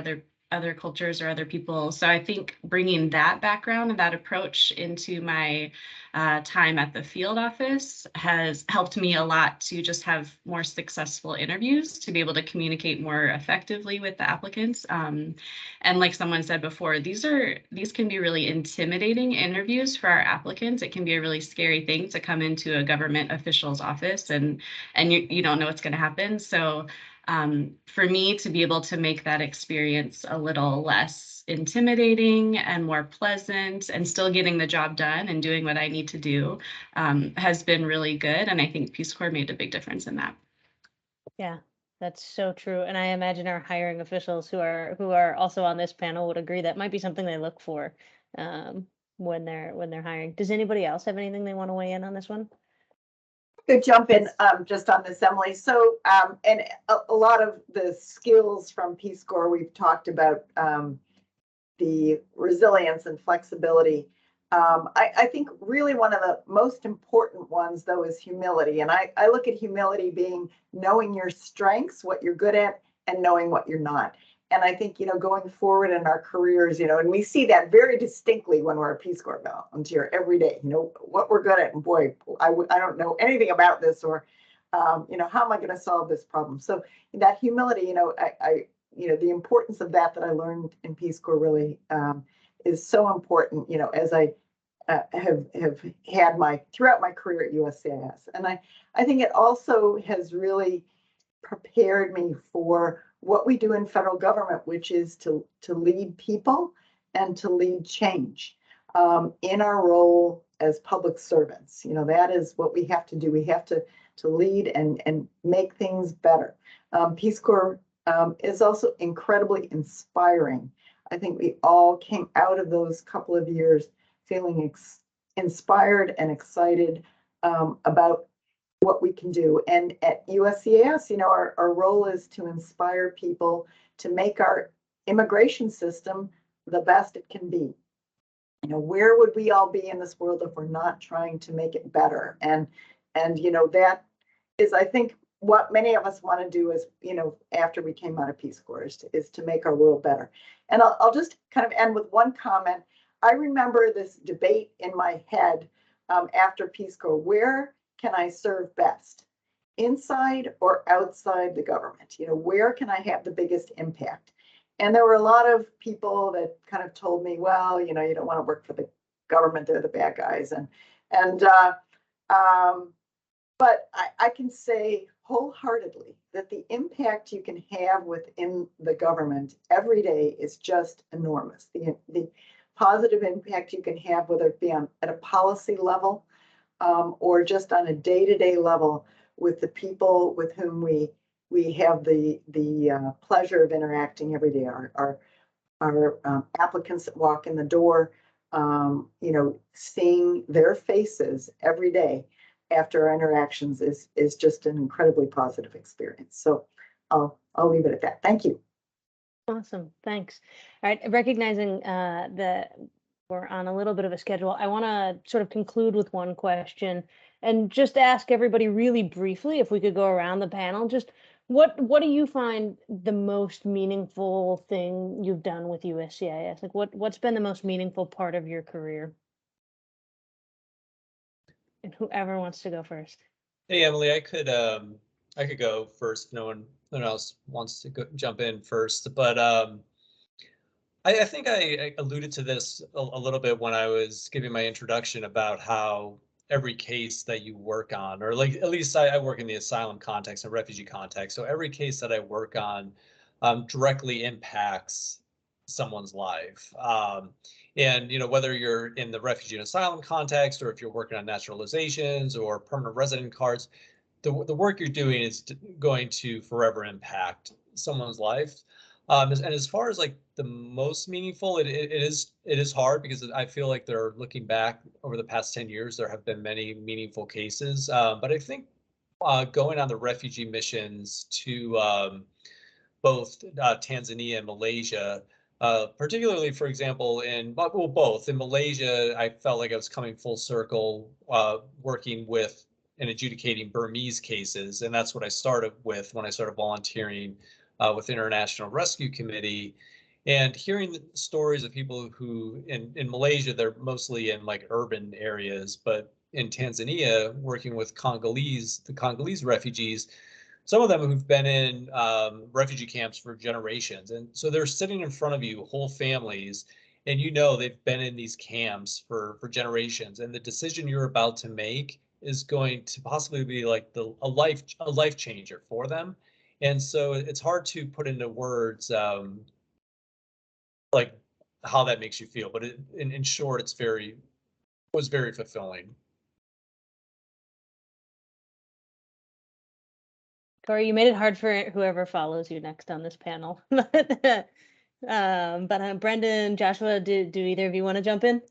other cultures or other people. So I think bringing that background and that approach into my time at the field office has helped me a lot to just have more successful interviews, to be able to communicate more effectively with the applicants. And like someone said before, these can be really intimidating interviews for our applicants. It can be a really scary thing to come into a government official's office and you don't know what's going to happen. So for me to be able to make that experience a little less intimidating and more pleasant and still getting the job done and doing what I need to do has been really good. And I think Peace Corps made a big difference in that. Yeah, that's so true. And I imagine our hiring officials who are also on this panel would agree that might be something they look for when they're hiring. Does anybody else have anything they want to weigh in on this one? Could jump in just on this, Emily. So, and a lot of the skills from Peace Corps we've talked about, the resilience and flexibility. I think really one of the most important ones, though, is humility. And I look at humility being knowing your strengths, what you're good at, and knowing what you're not. And I think, going forward in our careers, and we see that very distinctly when we're a Peace Corps volunteer every day, what we're good at. And boy, I don't know anything about this, or, how am I going to solve this problem? So that humility, the importance of that I learned in Peace Corps really is so important, as I have had throughout my career at USCIS. And I think it also has really prepared me for what we do in federal government, which is to lead people and to lead change in our role as public servants. That is what we have to do. We have to lead and make things better. Peace Corps is also incredibly inspiring. I think we all came out of those couple of years feeling inspired and excited about what we can do. And at USCIS, our role is to inspire people to make our immigration system the best it can be. Where would we all be in this world if we're not trying to make it better? And that is, I think, what many of us want to do is, after we came out of Peace Corps, is to make our world better. And I'll just kind of end with one comment. I remember this debate in my head after Peace Corps: where can I serve best, inside or outside the government? Where can I have the biggest impact? And there were a lot of people that kind of told me, well, you don't want to work for the government; they're the bad guys. But I can say wholeheartedly that the impact you can have within the government every day is just enormous. The positive impact you can have, whether it be at a policy level or just on a day-to-day level with the people with whom we have the pleasure of interacting every day, our applicants that walk in the door, seeing their faces every day after our interactions is just an incredibly positive experience. So I'll leave it at that. Thank you. Awesome, thanks. All right, recognizing that we're on a little bit of a schedule, I want to sort of conclude with one question and just ask everybody really briefly, if we could go around the panel, just What do you find the most meaningful thing you've done with USCIS? Like what's been the most meaningful part of your career? And whoever wants to go first. Hey, Emily, I could go first. No one else wants to jump in first, but I think I alluded to this a little bit when I was giving my introduction about how every case that you work on, or like at least I work in the asylum context and refugee context, so every case that I work on directly impacts someone's life. And whether you're in the refugee and asylum context, or if you're working on naturalizations or permanent resident cards, the work you're doing is going to forever impact someone's life. And as far as like the most meaningful, it is hard because I feel like they're looking back over the past 10 years, there have been many meaningful cases. But I think going on the refugee missions to both Tanzania and Malaysia, particularly, for example, both. In Malaysia, I felt like I was coming full circle working with and adjudicating Burmese cases. And that's what I started with when I started volunteering with International Rescue Committee. And hearing the stories of people who, in Malaysia, they're mostly in like urban areas, but in Tanzania, working with the Congolese refugees, some of them who've been in refugee camps for generations. And so they're sitting in front of you, whole families, and they've been in these camps for generations. And the decision you're about to make is going to possibly be like a life changer for them. And so it's hard to put into words like how that makes you feel. But in short, was very fulfilling. Corey, you made it hard for whoever follows you next on this panel. But Brendan, Joshua, do either of you want to jump in?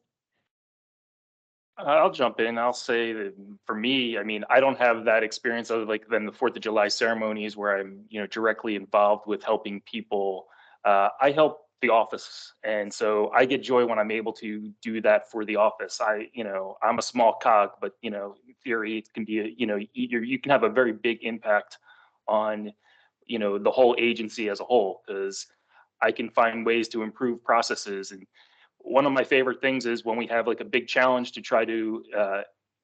I'll jump in. I'll say that for me, I mean, I don't have that experience of like then the 4th of July ceremonies where I'm, directly involved with helping people. I help the office. And so I get joy when I'm able to do that for the office. I'm a small cog, but, in theory, it can be, you can have a very big impact on, the whole agency as a whole, because I can find ways to improve processes. And one of my favorite things is when we have like a big challenge to try to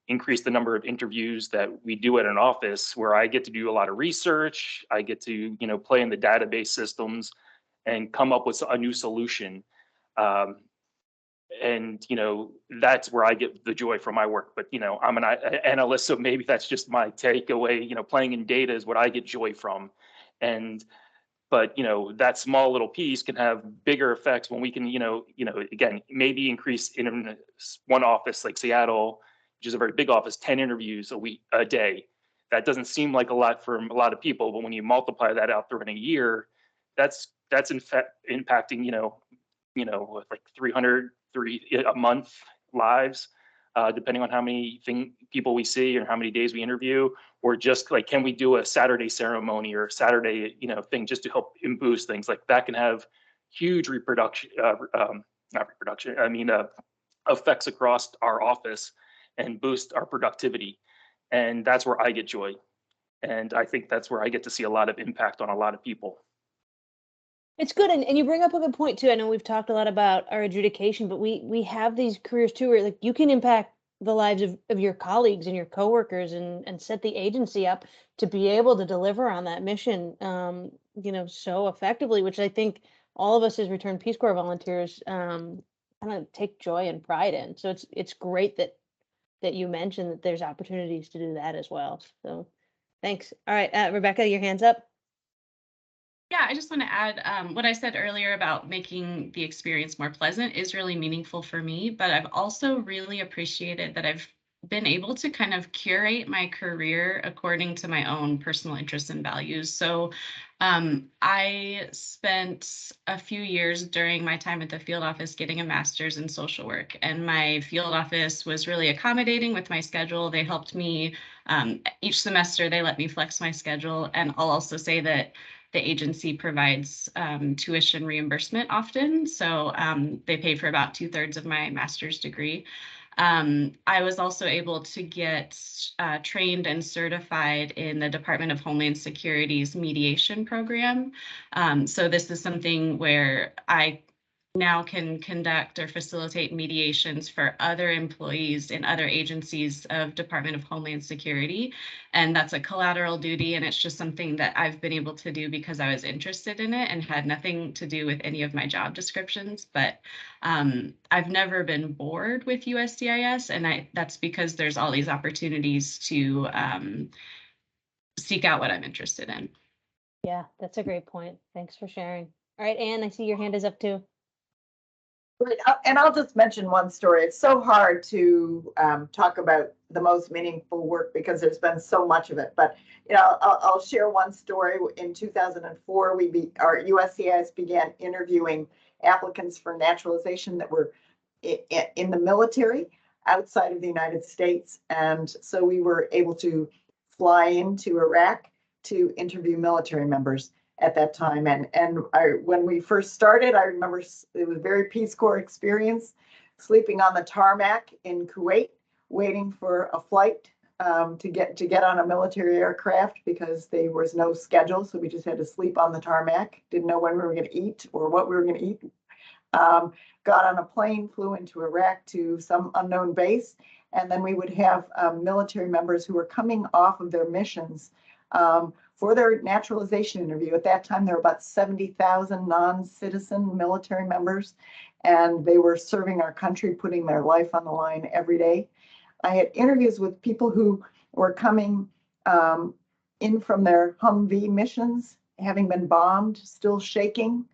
increase the number of interviews that we do at an office, where I get to do a lot of research. I get to, play in the database systems and come up with a new solution. And that's where I get the joy from my work. But I'm an analyst, so maybe that's just my takeaway. Playing in data is what I get joy from. And but that small little piece can have bigger effects when we can again, maybe increase in one office like Seattle, which is a very big office, 10 interviews a day. That doesn't seem like a lot for a lot of people, but when you multiply that out through in a year, that's in fact impacting like 300 a month lives, depending on how many people we see and how many days we interview. Or just like, can we do a Saturday ceremony or Saturday, thing just to help boost things like that can have huge not reproduction, I mean, effects across our office and boost our productivity. And that's where I get joy. And I think that's where I get to see a lot of impact on a lot of people. It's good, and you bring up a good point too. I know we've talked a lot about our adjudication, but we have these careers too where like you can impact the lives of your colleagues and your coworkers and set the agency up to be able to deliver on that mission so effectively, which I think all of us as returned Peace Corps volunteers kind of take joy and pride in. So it's great that you mentioned that there's opportunities to do that as well. So thanks. All right, Rebecca, your hand's up. Yeah, I just want to add what I said earlier about making the experience more pleasant is really meaningful for me, but I've also really appreciated that I've been able to kind of curate my career according to my own personal interests and values. So I spent a few years during my time at the field office getting a master's in social work, and my field office was really accommodating with my schedule. They helped me each semester, they let me flex my schedule. And I'll also say that the agency provides tuition reimbursement often. So they pay for about 2/3 of my master's degree. I was also able to get trained and certified in the Department of Homeland Security's mediation program. So this is something where I now can conduct or facilitate mediations for other employees in other agencies of Department of Homeland Security. And that's a collateral duty, and it's just something that I've been able to do because I was interested in it and had nothing to do with any of my job descriptions. But I've never been bored with USCIS, and that's because there's all these opportunities to seek out what I'm interested in. Yeah, that's a great point. Thanks for sharing. All right, Anne, I see your hand is up too. Right, and I'll just mention one story. It's so hard to talk about the most meaningful work because there's been so much of it. But I'll share one story. In 2004, our USCIS began interviewing applicants for naturalization that were in the military outside of the United States, and so we were able to fly into Iraq to interview military members at that time. And when we first started, I remember it was a very Peace Corps experience, sleeping on the tarmac in Kuwait, waiting for a flight to get on a military aircraft because there was no schedule. So we just had to sleep on the tarmac, didn't know when we were going to eat or what we were going to eat. Got on a plane, flew into Iraq to some unknown base. And then we would have military members who were coming off of their missions for their naturalization interview. At that time, there were about 70,000 non-citizen military members, and they were serving our country, putting their life on the line every day. I had interviews with people who were coming in from their Humvee missions, having been bombed, still shaking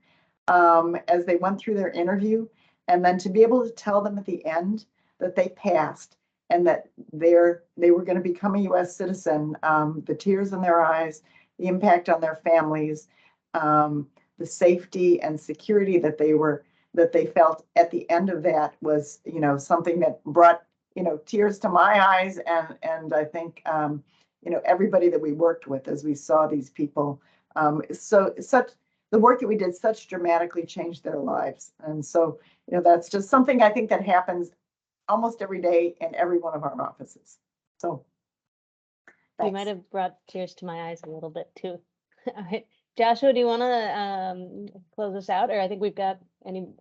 as they went through their interview. And then to be able to tell them at the end that they passed and that they were going to become a U.S. citizen, the tears in their eyes, the impact on their families, the safety and security that they felt at the end of that was, something that brought, tears to my eyes, and I think, everybody that we worked with as we saw these people. The work that we did such dramatically changed their lives, and so that's just something I think that happens almost every day in every one of our offices. So you might have brought tears to my eyes a little bit too. All right. Joshua, do you want to close us out? Or I think we've got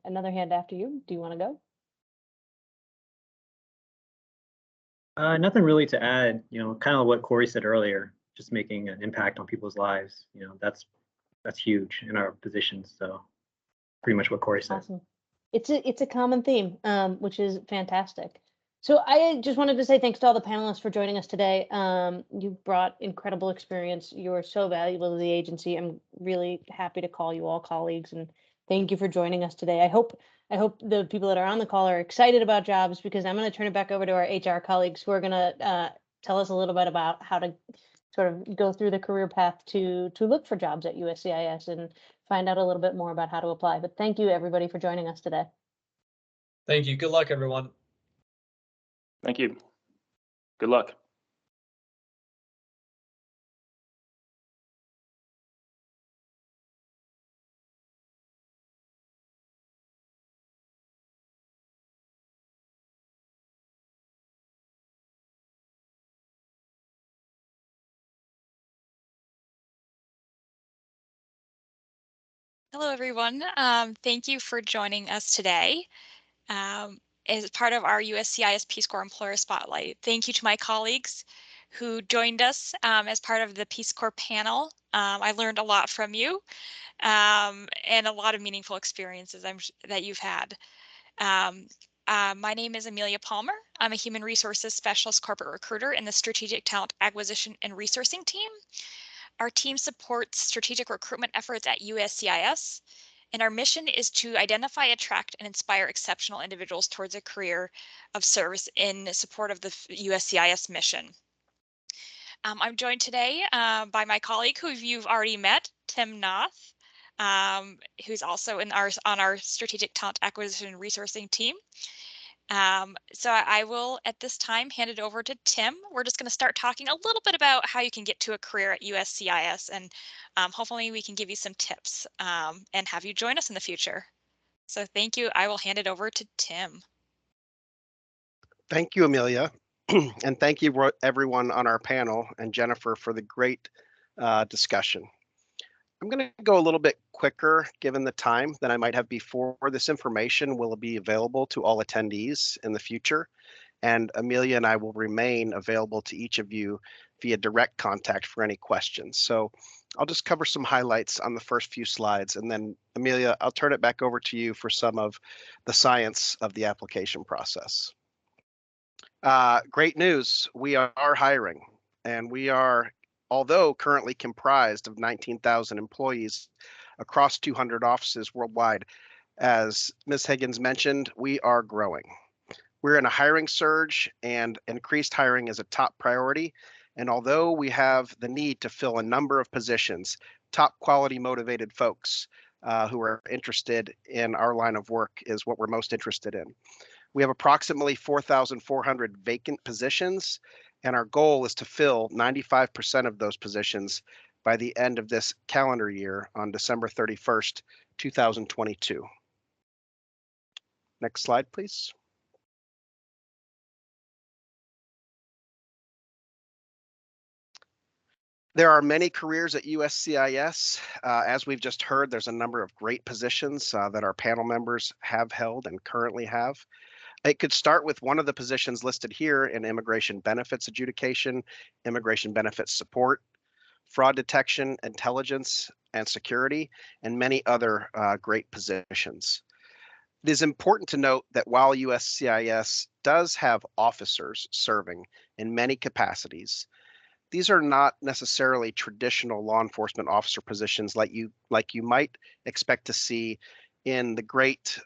another hand after you. Do you want to go? Nothing really to add, kind of what Corey said earlier, just making an impact on people's lives. That's huge in our positions. So pretty much what Corey said. Awesome. It's a common theme, which is fantastic. So I just wanted to say thanks to all the panelists for joining us today. You brought incredible experience. You are so valuable to the agency. I'm really happy to call you all colleagues, and thank you for joining us today. I hope the people that are on the call are excited about jobs, because I'm going to turn it back over to our HR colleagues who are going to tell us a little bit about how to sort of go through the career path to look for jobs at USCIS and find out a little bit more about how to apply. But thank you, everybody, for joining us today. Thank you. Good luck, everyone. Thank you. Good luck. Hello, everyone. Thank you for joining us today as part of our USCIS Peace Corps Employer Spotlight. Thank you to my colleagues who joined us as part of the Peace Corps panel. I learned a lot from you and a lot of meaningful experiences that you've had. My name is Amelia Palmer. I'm a Human Resources Specialist Corporate Recruiter in the Strategic Talent Acquisition and Resourcing team. Our team supports strategic recruitment efforts at USCIS, and our mission is to identify, attract, and inspire exceptional individuals towards a career of service in support of the USCIS mission. I'm joined today by my colleague who you've already met, Tim Noth, who's also on our Strategic Talent Acquisition and Resourcing team. So I will, at this time, hand it over to Tim. We're just going to start talking a little bit about how you can get to a career at USCIS, and hopefully we can give you some tips and have you join us in the future. So thank you. I will hand it over to Tim. Thank you, Amelia. And thank you everyone on our panel and Jennifer for the great discussion. I'm going to go a little bit quicker given the time than I might have before. This information will be available to all attendees in the future, and Amelia and I will remain available to each of you via direct contact for any questions. So I'll just cover some highlights on the first few slides, and then Amelia, I'll turn it back over to you for some of the science of the application process. Great news, we are hiring, and we are, although currently comprised of 19,000 employees across 200 offices worldwide, as Ms. Higgins mentioned, we are growing. We're in a hiring surge, and increased hiring is a top priority. And although we have the need to fill a number of positions, top quality motivated folks who are interested in our line of work is what we're most interested in. We have approximately 4,400 vacant positions, and our goal is to fill 95% of those positions by the end of this calendar year on December 31st, 2022. Next slide, please. There are many careers at USCIS. As we've just heard, there's a number of great positions that our panel members have held and currently have. It could start with one of the positions listed here in immigration benefits adjudication, immigration benefits support, fraud detection, intelligence and security, and many other great positions. It is important to note that while USCIS does have officers serving in many capacities, these are not necessarily traditional law enforcement officer positions like you might expect to see in the great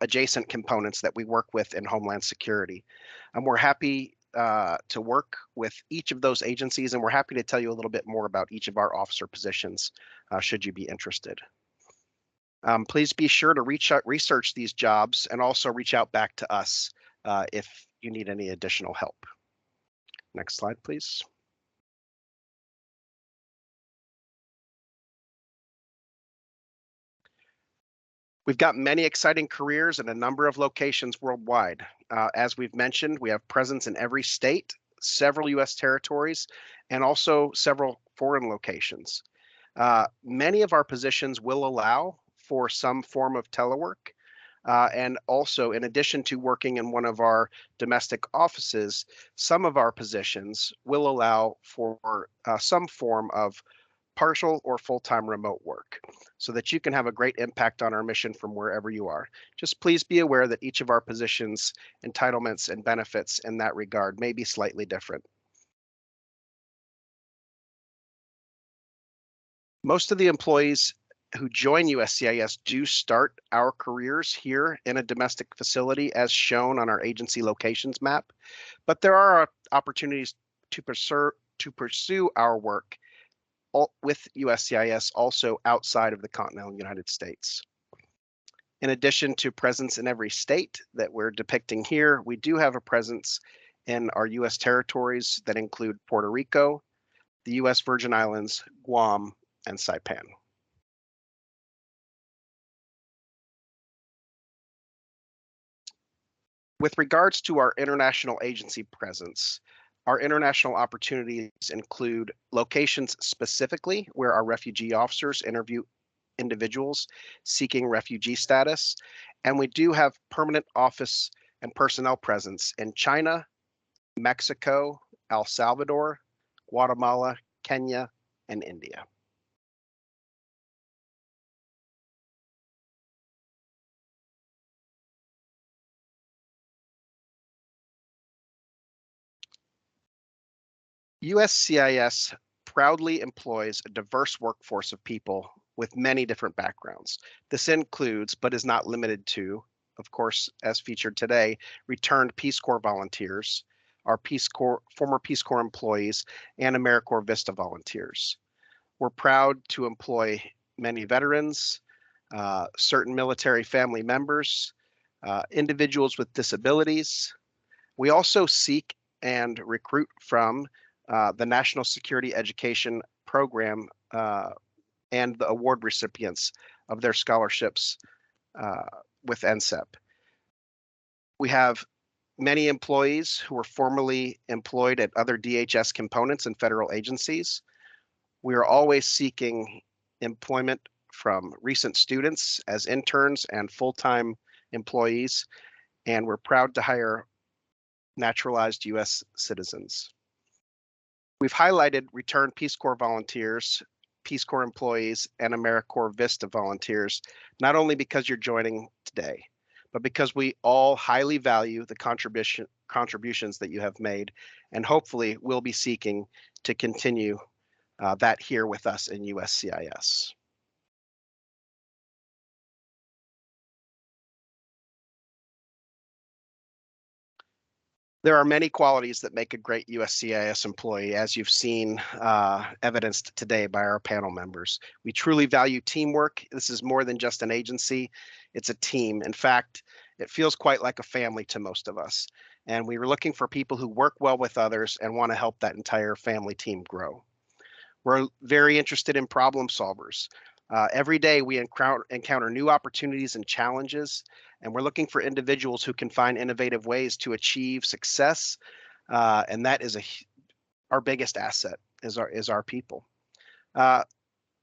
adjacent components that we work with in Homeland Security. And we're happy to work with each of those agencies, and we're happy to tell you a little bit more about each of our officer positions, should you be interested. Please be sure to research these jobs and also reach out back to us if you need any additional help. Next slide, please. We've got many exciting careers in a number of locations worldwide. As we've mentioned, we have presence in every state, several U.S. territories, and also several foreign locations. Many of our positions will allow for some form of telework. And also, in addition to working in one of our domestic offices, some of our positions will allow for some form of partial or full-time remote work so that you can have a great impact on our mission from wherever you are. Just please be aware that each of our positions, entitlements, and benefits in that regard may be slightly different. Most of the employees who join USCIS do start our careers here in a domestic facility as shown on our agency locations map, but there are opportunities to pursue our work with USCIS also outside of the continental United States. In addition to presence in every state that we're depicting here, we do have a presence in our US territories that include Puerto Rico, the US Virgin Islands, Guam, and Saipan. With regards to our international agency presence, our international opportunities include locations specifically where our refugee officers interview individuals seeking refugee status, and we do have permanent office and personnel presence in China, Mexico, El Salvador, Guatemala, Kenya, and India. USCIS proudly employs a diverse workforce of people with many different backgrounds. This includes, but is not limited to, of course, as featured today, returned Peace Corps volunteers, our former Peace Corps employees, and AmeriCorps Vista volunteers. We're proud to employ many veterans, certain military family members, individuals with disabilities. We also seek and recruit from the National Security Education Program and the award recipients of their scholarships with NCEP. We have many employees who were formerly employed at other DHS components and federal agencies. We are always seeking employment from recent students as interns and full-time employees, and we're proud to hire naturalized U.S. citizens. We've highlighted returned Peace Corps volunteers, Peace Corps employees, and AmeriCorps Vista volunteers, not only because you're joining today, but because we all highly value the contributions that you have made, and hopefully we'll be seeking to continue that here with us in USCIS. There are many qualities that make a great USCIS employee, as you've seen evidenced today by our panel members. We truly value teamwork. This is more than just an agency, it's a team. In fact, it feels quite like a family to most of us. And we were looking for people who work well with others and want to help that entire family team grow. We're very interested in problem solvers. Every day we encounter new opportunities and challenges, and we're looking for individuals who can find innovative ways to achieve success, and that is our biggest asset is our people.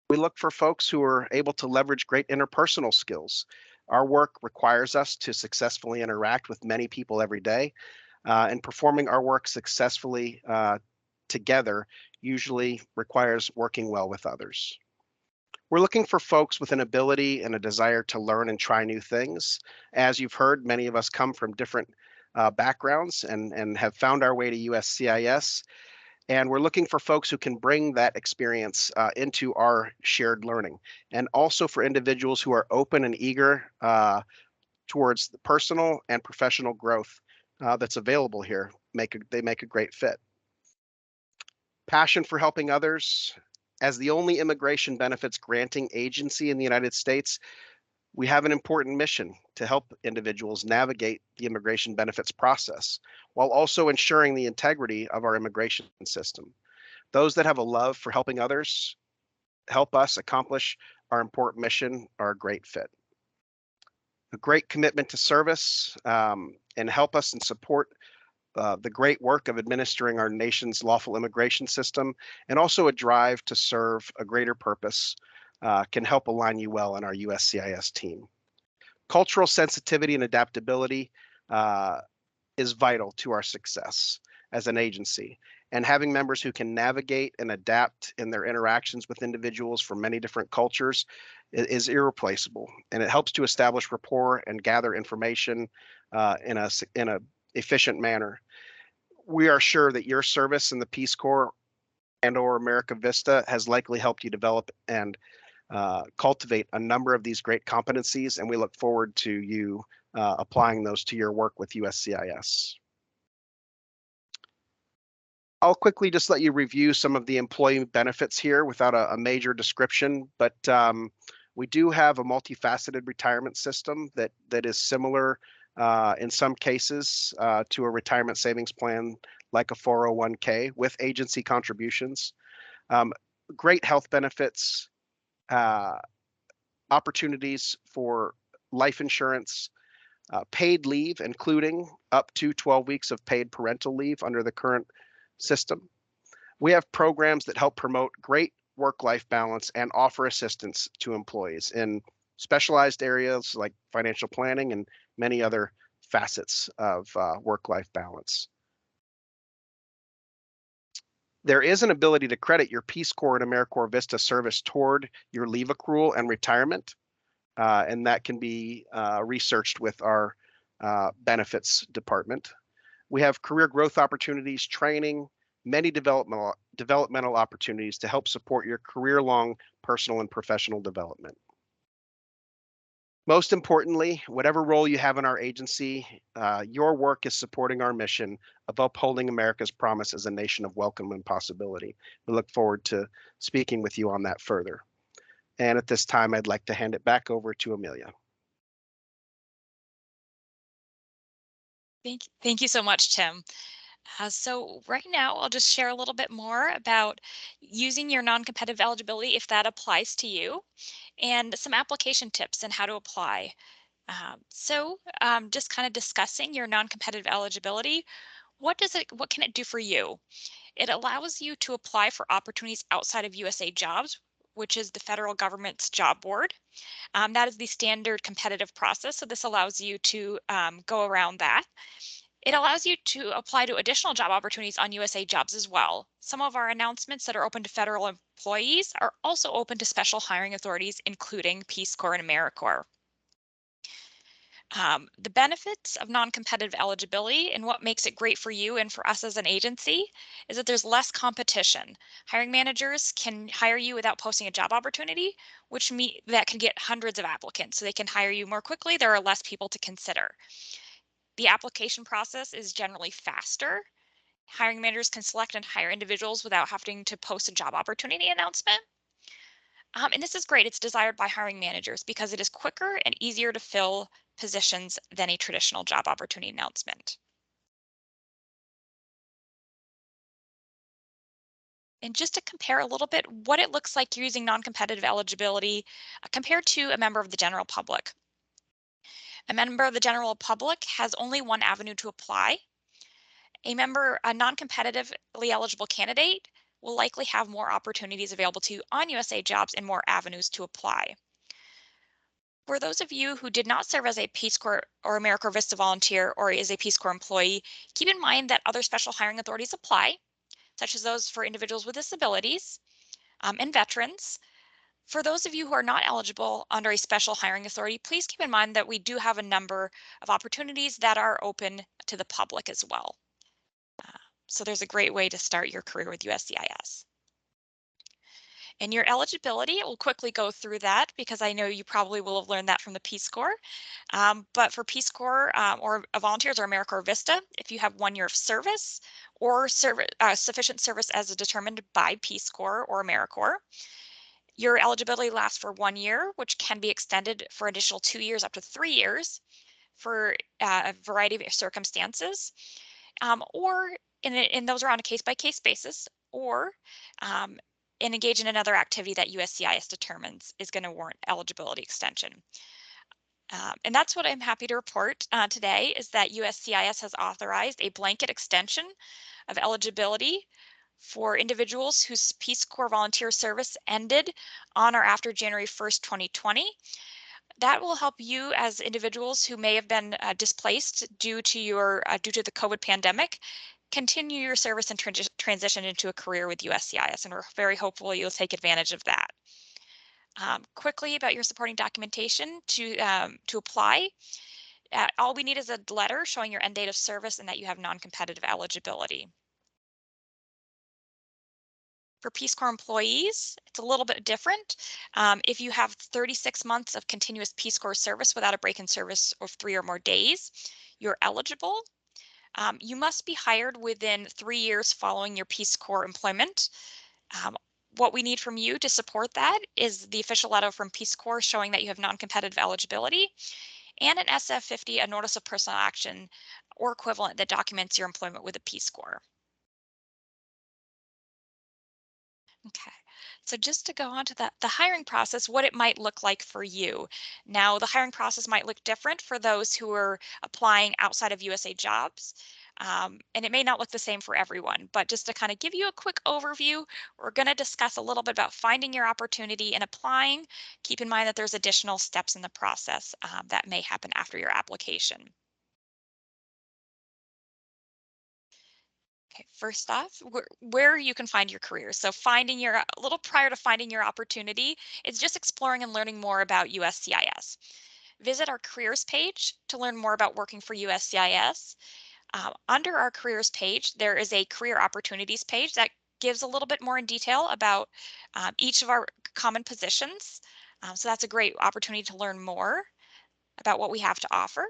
We look for folks who are able to leverage great interpersonal skills. Our work requires us to successfully interact with many people every day, and performing our work successfully together usually requires working well with others. We're looking for folks with an ability and a desire to learn and try new things. As you've heard, many of us come from different backgrounds and have found our way to USCIS. And we're looking for folks who can bring that experience into our shared learning. And also for individuals who are open and eager towards the personal and professional growth that's available here. They make a great fit. Passion for helping others. As the only immigration benefits granting agency in the United States, we have an important mission to help individuals navigate the immigration benefits process while also ensuring the integrity of our immigration system. Those that have a love for helping others help us accomplish our important mission are a great fit. A great commitment to service and help us and support the great work of administering our nation's lawful immigration system, and also a drive to serve a greater purpose can help align you well in our USCIS team. Cultural sensitivity and adaptability is vital to our success as an agency, and having members who can navigate and adapt in their interactions with individuals from many different cultures is irreplaceable, and it helps to establish rapport and gather information in a efficient manner. We are sure that your service in the Peace Corps and/or America Vista has likely helped you develop and cultivate a number of these great competencies, and we look forward to you applying those to your work with USCIS. I'll quickly just let you review some of the employee benefits here without a major description, but we do have a multifaceted retirement system that is similar in some cases to a retirement savings plan like a 401k with agency contributions. Great health benefits, opportunities for life insurance, paid leave, including up to 12 weeks of paid parental leave under the current system. We have programs that help promote great work-life balance and offer assistance to employees in specialized areas like financial planning and many other facets of work-life balance. There is an ability to credit your Peace Corps and AmeriCorps Vista service toward your leave accrual and retirement, and that can be researched with our benefits department. We have career growth opportunities, training, many developmental opportunities to help support your career-long personal and professional development. Most importantly, whatever role you have in our agency, your work is supporting our mission of upholding America's promise as a nation of welcome and possibility. We look forward to speaking with you on that further. And at this time, I'd like to hand it back over to Amelia. Thank you so much, Tim. So right now, I'll just share a little bit more about using your non-competitive eligibility if that applies to you, and some application tips and how to apply. Just kind of discussing your non-competitive eligibility, what can it do for you? It allows you to apply for opportunities outside of USA Jobs, which is the federal government's job board. That is the standard competitive process, so this allows you to go around that. It allows you to apply to additional job opportunities on USA Jobs as well. Some of our announcements that are open to federal employees are also open to special hiring authorities, including Peace Corps and AmeriCorps. The benefits of non-competitive eligibility and what makes it great for you and for us as an agency is that there's less competition. Hiring managers can hire you without posting a job opportunity, which means that can get hundreds of applicants. So they can hire you more quickly. There are less people to consider. The application process is generally faster. Hiring managers can select and hire individuals without having to post a job opportunity announcement. And this is great. It's desired by hiring managers because it is quicker and easier to fill positions than a traditional job opportunity announcement. And just to compare a little bit what it looks like using non-competitive eligibility compared to a member of the general public. A member of the general public has only one avenue to apply. A non-competitively eligible candidate will likely have more opportunities available to you on USA Jobs and more avenues to apply. For those of you who did not serve as a Peace Corps or AmeriCorps Vista volunteer or as a Peace Corps employee, keep in mind that other special hiring authorities apply, such as those for individuals with disabilities and veterans. For those of you who are not eligible under a special hiring authority, please keep in mind that we do have a number of opportunities that are open to the public as well. So there's a great way to start your career with USCIS. And your eligibility, we'll quickly go through that because I know you probably will have learned that from the Peace Corps. But for Peace Corps or volunteers or AmeriCorps Vista, if you have 1 year of service or sufficient service as determined by Peace Corps or AmeriCorps, your eligibility lasts for 1 year, which can be extended for additional 2 years up to 3 years for a variety of circumstances, and those are on a case-by-case basis, or and engage in another activity that USCIS determines is going to warrant eligibility extension. And that's what I'm happy to report today is that USCIS has authorized a blanket extension of eligibility for individuals whose Peace Corps volunteer service ended on or after January 1st, 2020. That will help you as individuals who may have been displaced due to the COVID pandemic continue your service and transition into a career with USCIS, and we're very hopeful you'll take advantage of that. Quickly about your supporting documentation to apply. All we need is a letter showing your end date of service and that you have non-competitive eligibility. For Peace Corps employees, it's a little bit different. If you have 36 months of continuous Peace Corps service without a break in service of 3 or more days, you're eligible. You must be hired within 3 years following your Peace Corps employment. What we need from you to support that is the official letter from Peace Corps showing that you have non-competitive eligibility and an SF-50, a notice of personal action or equivalent that documents your employment with the Peace Corps. Okay, so just to go on to the hiring process, what it might look like for you. Now, the hiring process might look different for those who are applying outside of USA Jobs, and it may not look the same for everyone, but just to kind of give you a quick overview, we're going to discuss a little bit about finding your opportunity and applying. Keep in mind that there's additional steps in the process that may happen after your application. Okay, first off, where you can find your career. So a little prior to finding your opportunity, it's just exploring and learning more about USCIS. Visit our careers page to learn more about working for USCIS. Under our careers page, there is a career opportunities page that gives a little bit more in detail about each of our common positions. So that's a great opportunity to learn more about what we have to offer.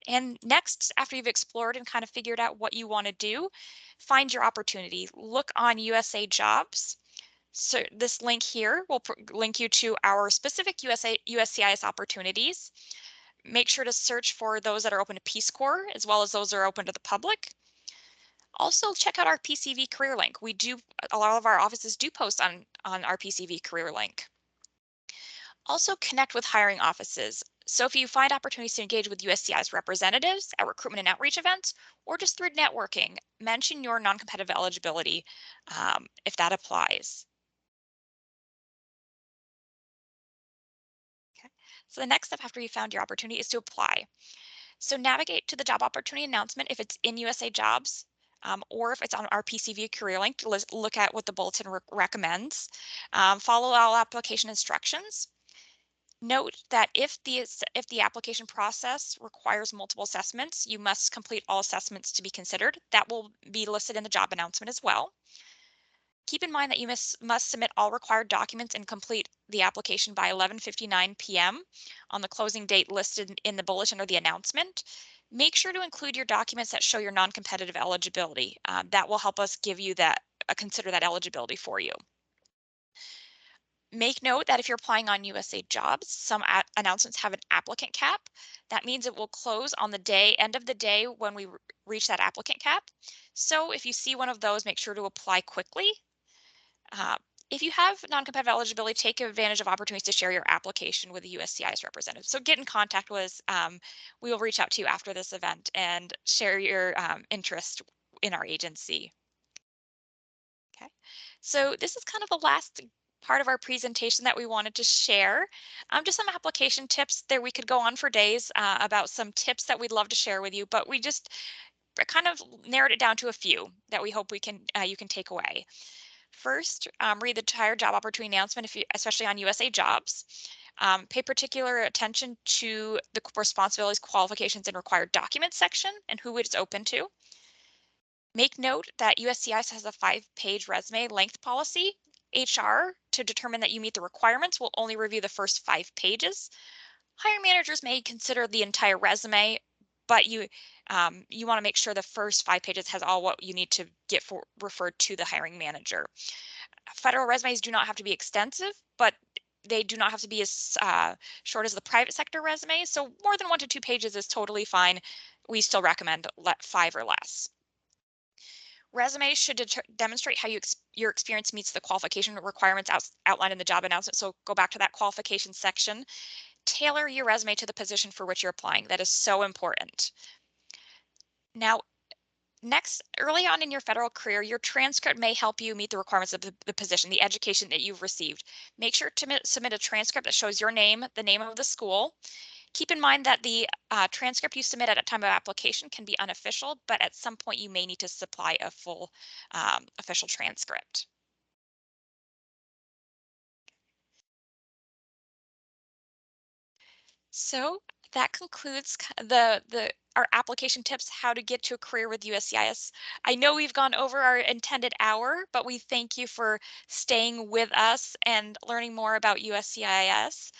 And next, after you've explored and kind of figured out what you want to do, find your opportunity. Look on USA Jobs. So this link here will link you to our specific USCIS opportunities. Make sure to search for those that are open to Peace Corps as well as those that are open to the public. Also check out our PCV career link. A lot of our offices do post on our PCV career link. Also connect with hiring offices. So if you find opportunities to engage with USCIS representatives at recruitment and outreach events, or just through networking, mention your non-competitive eligibility if that applies. Okay. So the next step after you found your opportunity is to apply. So navigate to the job opportunity announcement if it's in USA Jobs, or if it's on our PCV career link, look at what the bulletin recommends. Follow all application instructions. Note that if the application process requires multiple assessments, you must complete all assessments to be considered. That will be listed in the job announcement as well. Keep in mind that you must submit all required documents and complete the application by 11:59 p.m. on the closing date listed in the bulletin or the announcement. Make sure to include your documents that show your non-competitive eligibility. That will help us give you that, consider that eligibility for you. Make note that if you're applying on USA Jobs, some announcements have an applicant cap. That means it will close on the end of the day when we reach that applicant cap. So if you see one of those, make sure to apply quickly. If you have non-competitive eligibility, take advantage of opportunities to share your application with a USCIS representative. So get in contact with us. We will reach out to you after this event and share your interest in our agency. Okay, so this is kind of the last part of our presentation that we wanted to share. Just some application tips there. We could go on for days about some tips that we'd love to share with you, but we just kind of narrowed it down to a few that we hope you can take away. First, read the entire job opportunity announcement, especially on USA Jobs. Pay particular attention to the responsibilities, qualifications, and required documents section and who it's open to. Make note that USCIS has a 5-page resume length policy. HR, to determine that you meet the requirements, will only review the first 5 pages. Hiring managers may consider the entire resume, but you want to make sure the first 5 pages has all what you need to get referred to the hiring manager. Federal resumes do not have to be extensive, but they do not have to be as short as the private sector resume. So more than 1 to 2 pages is totally fine. We still recommend 5 or less. Resumes should demonstrate how your experience meets the qualification requirements outlined in the job announcement. So go back to that qualification section. Tailor your resume to the position for which you're applying. That is so important. Now, next, early on in your federal career, your transcript may help you meet the requirements of the position, the education that you've received. Make sure to submit a transcript that shows your name, the name of the school. Keep in mind that the transcript you submit at a time of application can be unofficial, but at some point you may need to supply a full official transcript. So that concludes our application tips, how to get to a career with USCIS. I know we've gone over our intended hour, but we thank you for staying with us and learning more about USCIS.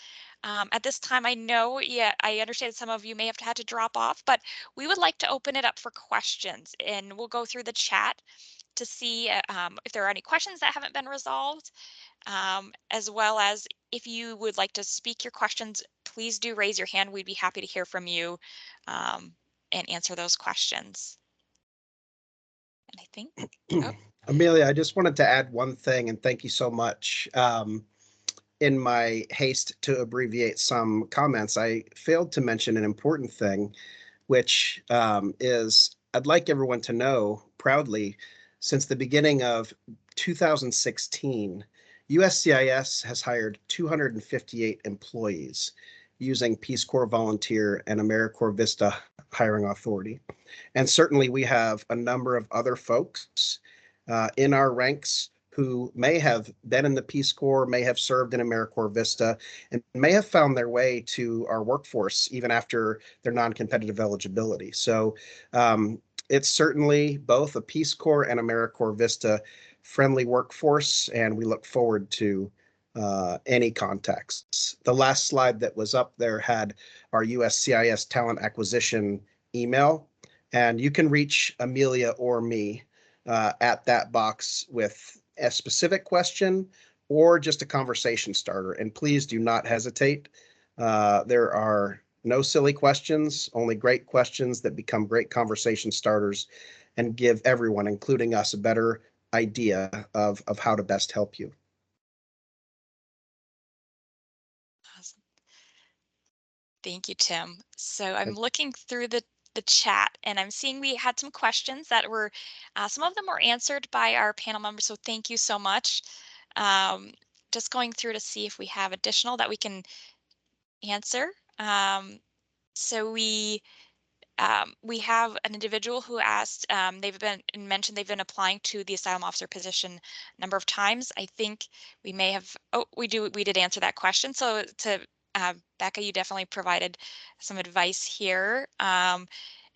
At this time, I understand some of you may have had to drop off, but we would like to open it up for questions, and we'll go through the chat to see if there are any questions that haven't been resolved, as well as if you would like to speak your questions, please do raise your hand. We'd be happy to hear from you and answer those questions. And I think, Amelia, I just wanted to add one thing, and thank you so much. In my haste to abbreviate some comments, I failed to mention an important thing, which is I'd like everyone to know proudly, since the beginning of 2016, USCIS has hired 258 employees using Peace Corps Volunteer and AmeriCorps Vista Hiring Authority. And certainly we have a number of other folks in our ranks who may have been in the Peace Corps, may have served in AmeriCorps Vista, and may have found their way to our workforce even after their non-competitive eligibility. So it's certainly both a Peace Corps and AmeriCorps Vista friendly workforce, and we look forward to any contacts. The last slide that was up there had our USCIS talent acquisition email, and you can reach Amelia or me at that box with a specific question or just a conversation starter. And please do not hesitate. There are no silly questions, only great questions that become great conversation starters and give everyone, including us, a better idea of how to best help you. Thank you, Tim. So I'm looking through the chat and I'm seeing we had some questions that were, some of them were answered by our panel members. So thank you so much. Just going through to see if we have additional that we can answer. So we have an individual who asked, mentioned they've been applying to the asylum officer position a number of times. I think we may have, we did answer that question. So to Becca, you definitely provided some advice here. And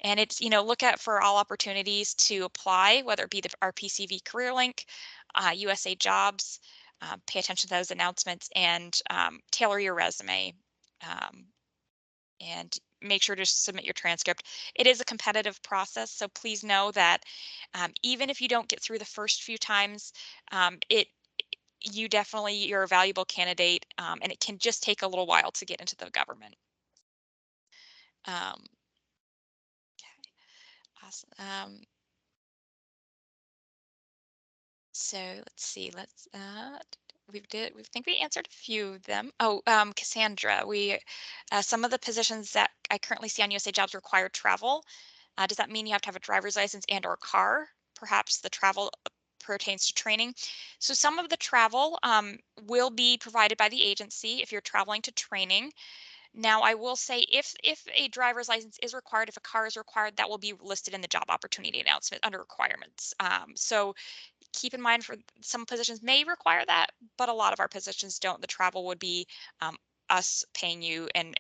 it's, look at for all opportunities to apply, whether it be our PCV career link, USA Jobs, pay attention to those announcements and tailor your resume. And make sure to submit your transcript. It is a competitive process, so please know that even if you don't get through the first few times, you're a valuable candidate, and it can just take a little while to get into the government. Okay, awesome. So let's see. We think we answered a few of them. Oh, Cassandra, some of the positions that I currently see on USA Jobs require travel. Does that mean you have to have a driver's license and or car? Perhaps the travel pertains to training. So some of the travel will be provided by the agency if you're traveling to training. Now, I will say if a driver's license is required, if a car is required, that will be listed in the job opportunity announcement under requirements. So keep in mind for some positions may require that, but a lot of our positions don't. The travel would be us paying you and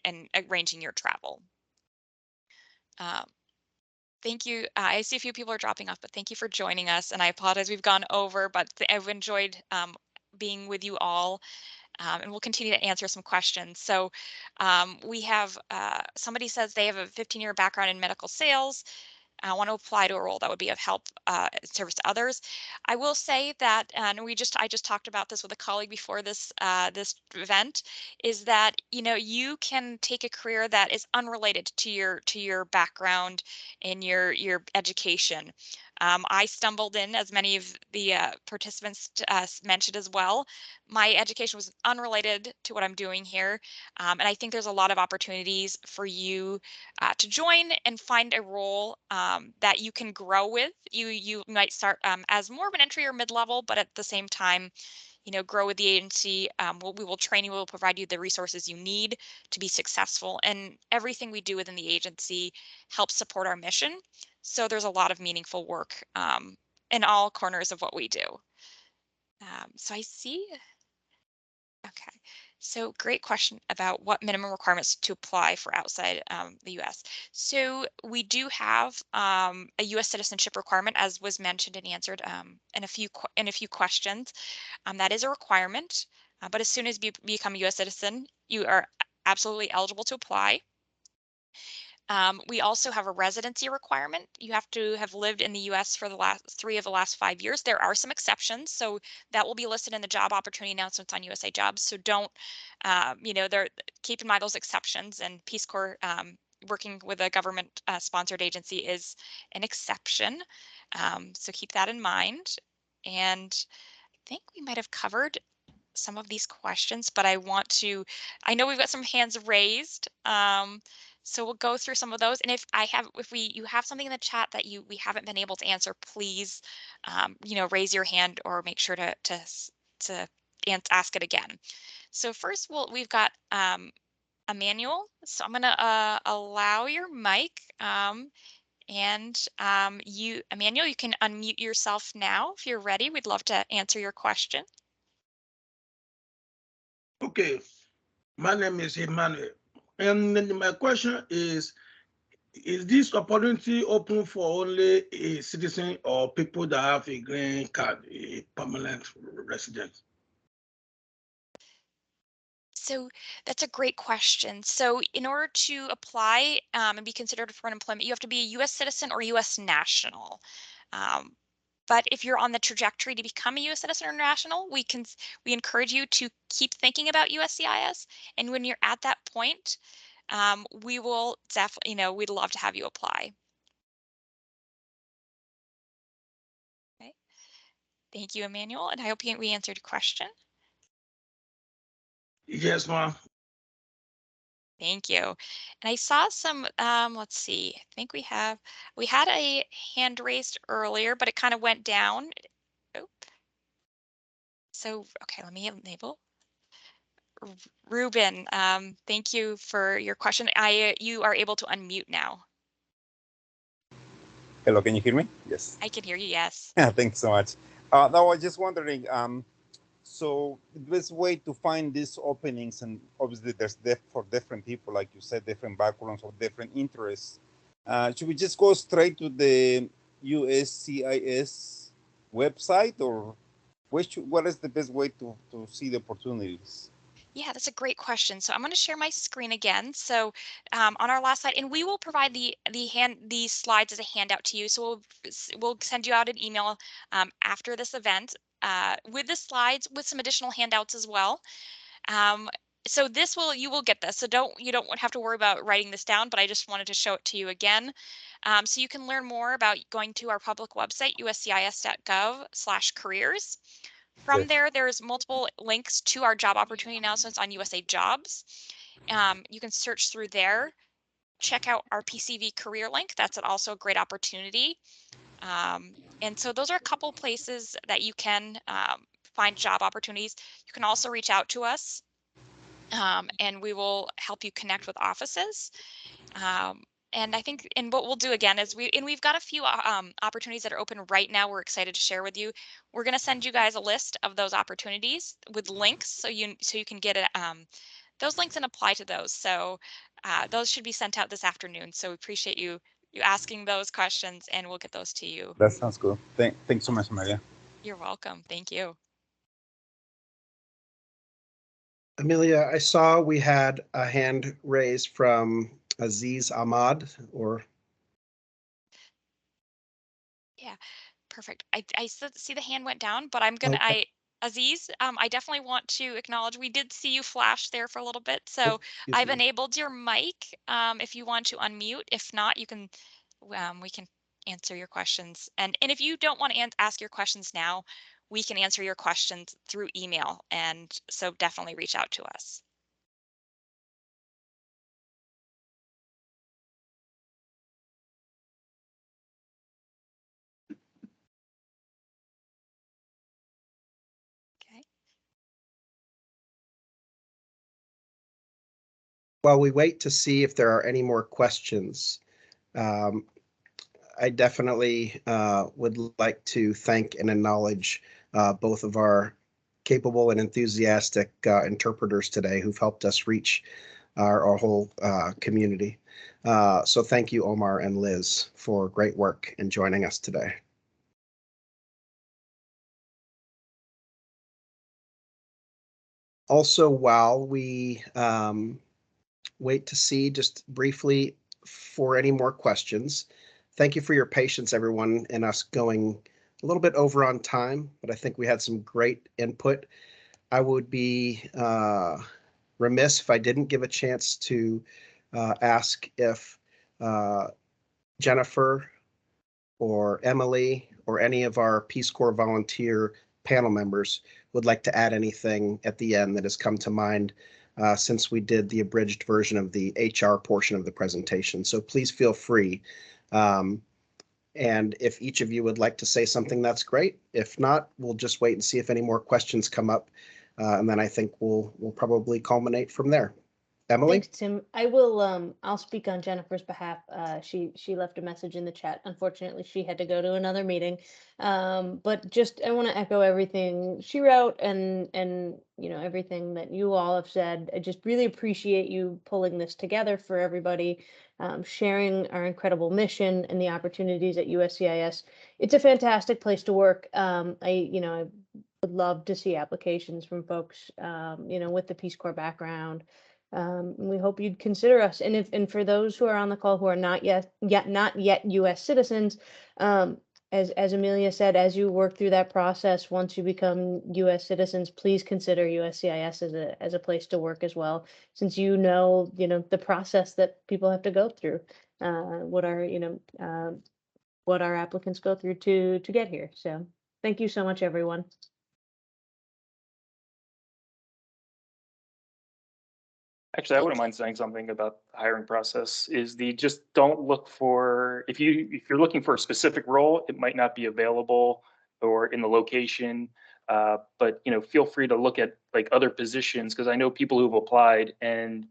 arranging your travel. Thank you. I see a few people are dropping off, but thank you for joining us. And I apologize we've gone over, but I've enjoyed being with you all. And we'll continue to answer some questions. So we have somebody says they have a 15-year background in medical sales. I want to apply to a role that would be of help service to others. I will say that, and I just talked about this with a colleague before this event, is that you can take a career that is unrelated to your background and your education. I stumbled in, as many of the participants mentioned as well. My education was unrelated to what I'm doing here, and I think there's a lot of opportunities for you to join and find a role that you can grow with. You might start as more of an entry or mid-level, but at the same time, grow with the agency. We will train you, we will provide you the resources you need to be successful. And everything we do within the agency helps support our mission. So there's a lot of meaningful work in all corners of what we do. So I see. Okay, so great question about what minimum requirements to apply for outside the U.S. So we do have a U.S. citizenship requirement, as was mentioned and answered in a few questions. That is a requirement, but as soon as you become a U.S. citizen, you are absolutely eligible to apply. We also have a residency requirement. You have to have lived in the U.S. for the last 3 of the last 5 years. There are some exceptions, so that will be listed in the job opportunity announcements on USA Jobs. So don't, keep in mind those exceptions. And Peace Corps working with a government sponsored agency is an exception. So keep that in mind. And I think we might have covered some of these questions, but I know we've got some hands raised. So we'll go through some of those. And if you have something in the chat that we haven't been able to answer, please, raise your hand or make sure to ask it again. So first, we've got Emmanuel. So I'm going to allow your mic. Emmanuel, you can unmute yourself now if you're ready. We'd love to answer your question. Okay, my name is Emmanuel, and then my question is this opportunity open for only a citizen or people that have a green card, a permanent resident? So that's a great question. So in order to apply and be considered for unemployment, you have to be a U.S. citizen or U.S. national. But if you're on the trajectory to become a U.S. citizen or national, we encourage you to keep thinking about USCIS. And when you're at that point, we will definitely, we'd love to have you apply. Okay. Thank you, Emmanuel, and I hope we answered your question. Yes, ma'am. Thank you. And I saw some, let's see, I think we had a hand raised earlier, but it kind of went down. Oh, so, okay, let me enable. Ruben, thank you for your question. You are able to unmute now. Hello, can you hear me? Yes. I can hear you, yes. Yeah, thanks so much. Now, I was just wondering, so the best way to find these openings, and obviously there's for different people, like you said, different backgrounds or different interests. Should we just go straight to the USCIS website, or what is the best way to see the opportunities? Yeah, that's a great question. So I'm going to share my screen again. So on our last slide, and we will provide these slides as a handout to you. So we'll send you out an email after this event with the slides with some additional handouts as well. So you will get this. So you don't have to worry about writing this down, but I just wanted to show it to you again. So you can learn more about going to our public website, uscis.gov/careers. From there, there's multiple links to our job opportunity announcements on USA Jobs. You can search through there, check out our PCV career link. That's also a great opportunity. And so those are a couple places that you can find job opportunities. You can also reach out to us and we will help you connect with offices. And I think, and what we'll do again is we've got a few opportunities that are open right now. We're excited to share with you. We're going to send you guys a list of those opportunities with links, so you can get it, those links and apply to those. So those should be sent out this afternoon. So we appreciate you asking those questions, and we'll get those to you. That sounds good. Thanks so much, Maria. You're welcome. Thank you. Amelia, I saw we had a hand raised from Aziz Ahmad, or Yeah, perfect. I see the hand went down, but I'm gonna, okay. Aziz, I definitely want to acknowledge we did see you flash there for a little bit. So Excuse I've me. enabled your mic if you want to unmute. If not, you can, we can answer your questions. And if you don't want to ask your questions now, we can answer your questions through email. And so definitely reach out to us. Okay. While we wait to see if there are any more questions, I definitely would like to thank and acknowledge both of our capable and enthusiastic interpreters today who've helped us reach our whole community. So thank you, Omar and Liz, for great work in joining us today. Also, while we wait to see just briefly for any more questions, thank you for your patience, everyone, and us going a little bit over on time, but I think we had some great input. I would be remiss if I didn't give a chance to ask if Jennifer or Emily or any of our Peace Corps volunteer panel members would like to add anything at the end that has come to mind since we did the abridged version of the HR portion of the presentation. So please feel free. And if each of you would like to say something, that's great. If not, we'll just wait and see if any more questions come up. And then I think we'll probably culminate from there. Emily? Thanks, Tim. I will, I'll speak on Jennifer's behalf. She left a message in the chat. Unfortunately, she had to go to another meeting. But just, I want to echo everything she wrote and, you know, everything that you all have said. I just really appreciate you pulling this together for everybody, sharing our incredible mission and the opportunities at USCIS. It's a fantastic place to work. I would love to see applications from folks, with the Peace Corps background. We hope you'd consider us. And for those who are on the call who are not yet U.S. citizens, as Amelia said, as you work through that process, once you become U.S. citizens, please consider USCIS as a place to work as well, since the process that people have to go through, what our applicants go through to get here. So thank you so much, everyone. Actually, I wouldn't mind saying something about the hiring process. Is the just don't look for if you're looking for a specific role, it might not be available or in the location. But feel free to look at like other positions because I know people who've applied and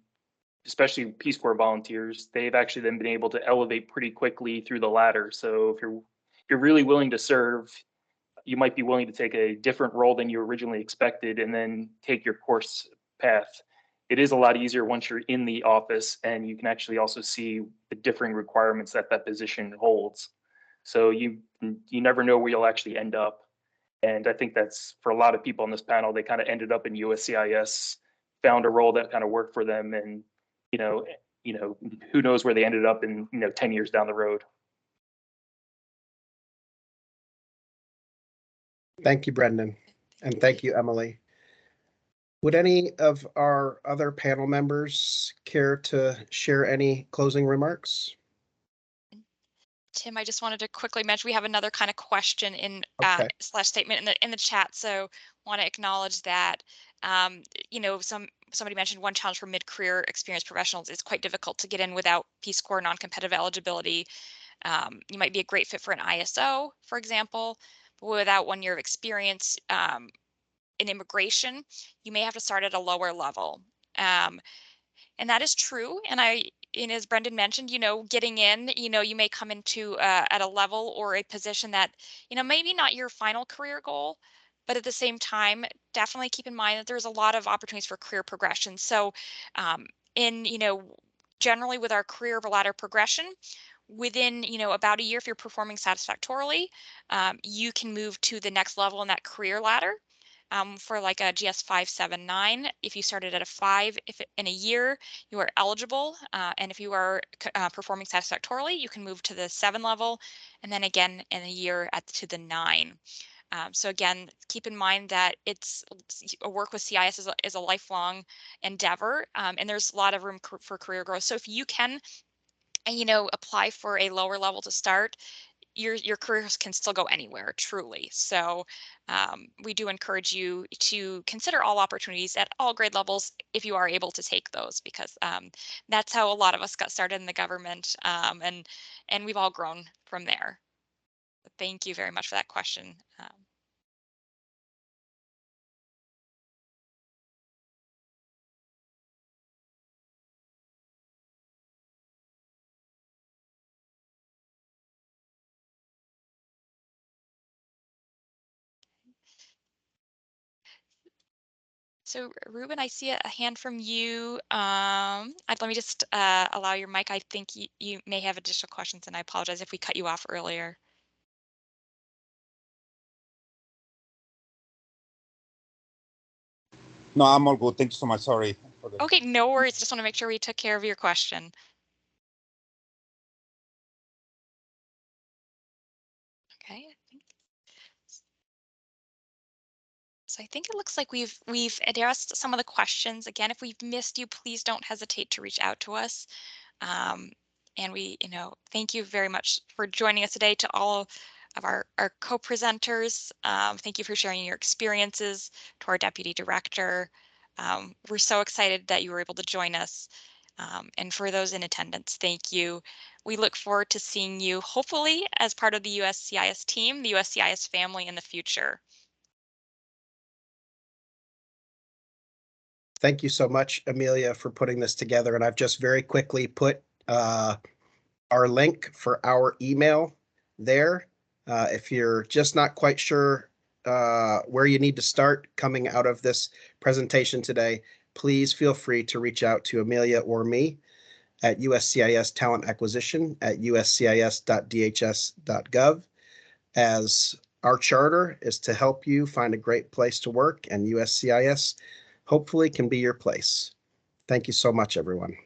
especially Peace Corps volunteers, they've actually then been able to elevate pretty quickly through the ladder. So if you're really willing to serve, you might be willing to take a different role than you originally expected and then take your course path. It is a lot easier once you're in the office and you can actually also see the differing requirements that that position holds. So you never know where you'll actually end up. And I think that's for a lot of people on this panel, they kind of ended up in USCIS, found a role that kind of worked for them, and who knows where they ended up in 10 years down the road. Thank you, Brendan. And thank you, Emily. Would any of our other panel members care to share any closing remarks? Tim, I just wanted to quickly mention we have another kind of question in Okay. slash statement in the chat. So want to acknowledge that somebody mentioned one challenge for mid-career experienced professionals is quite difficult to get in without Peace Corps non-competitive eligibility. You might be a great fit for an ISO, for example, but without 1 year of experience in immigration, you may have to start at a lower level. And that is true. And as Brendan mentioned, getting in, you may come into at a level or a position that, maybe not your final career goal, but at the same time, definitely keep in mind that there's a lot of opportunities for career progression. So generally with our career ladder progression, within about a year, if you're performing satisfactorily, you can move to the next level in that career ladder. For like a GS 579, if you started at a 5, if in a year you are eligible, and if you are performing satisfactorily, you can move to the 7 level, and then again in a year to the 9. So again, keep in mind that it's a work with CIS is a lifelong endeavor, and there's a lot of room for career growth. So if you can, apply for a lower level to start, your careers can still go anywhere, truly. So we do encourage you to consider all opportunities at all grade levels if you are able to take those, because that's how a lot of us got started in the government, and we've all grown from there. But thank you very much for that question. So Ruben, I see a hand from you. Let me just allow your mic. I think you may have additional questions, and I apologize if we cut you off earlier. No, I'm all good. Thank you so much. Sorry. Okay, no worries. Just want to make sure we took care of your question. Okay. So I think it looks like we've addressed some of the questions. Again, if we've missed you, please don't hesitate to reach out to us. And we, thank you very much for joining us today. To all of our co-presenters, thank you for sharing your experiences. To our Deputy Director, we're so excited that you were able to join us. And for those in attendance, thank you. We look forward to seeing you, hopefully, as part of the USCIS team, the USCIS family in the future. Thank you so much, Amelia, for putting this together. And I've just very quickly put our link for our email there. If you're just not quite sure where you need to start coming out of this presentation today, please feel free to reach out to Amelia or me at USCIS Talent Acquisition at uscis.dhs.gov, as our charter is to help you find a great place to work, and USCIS hopefully can be your place. Thank you so much, everyone.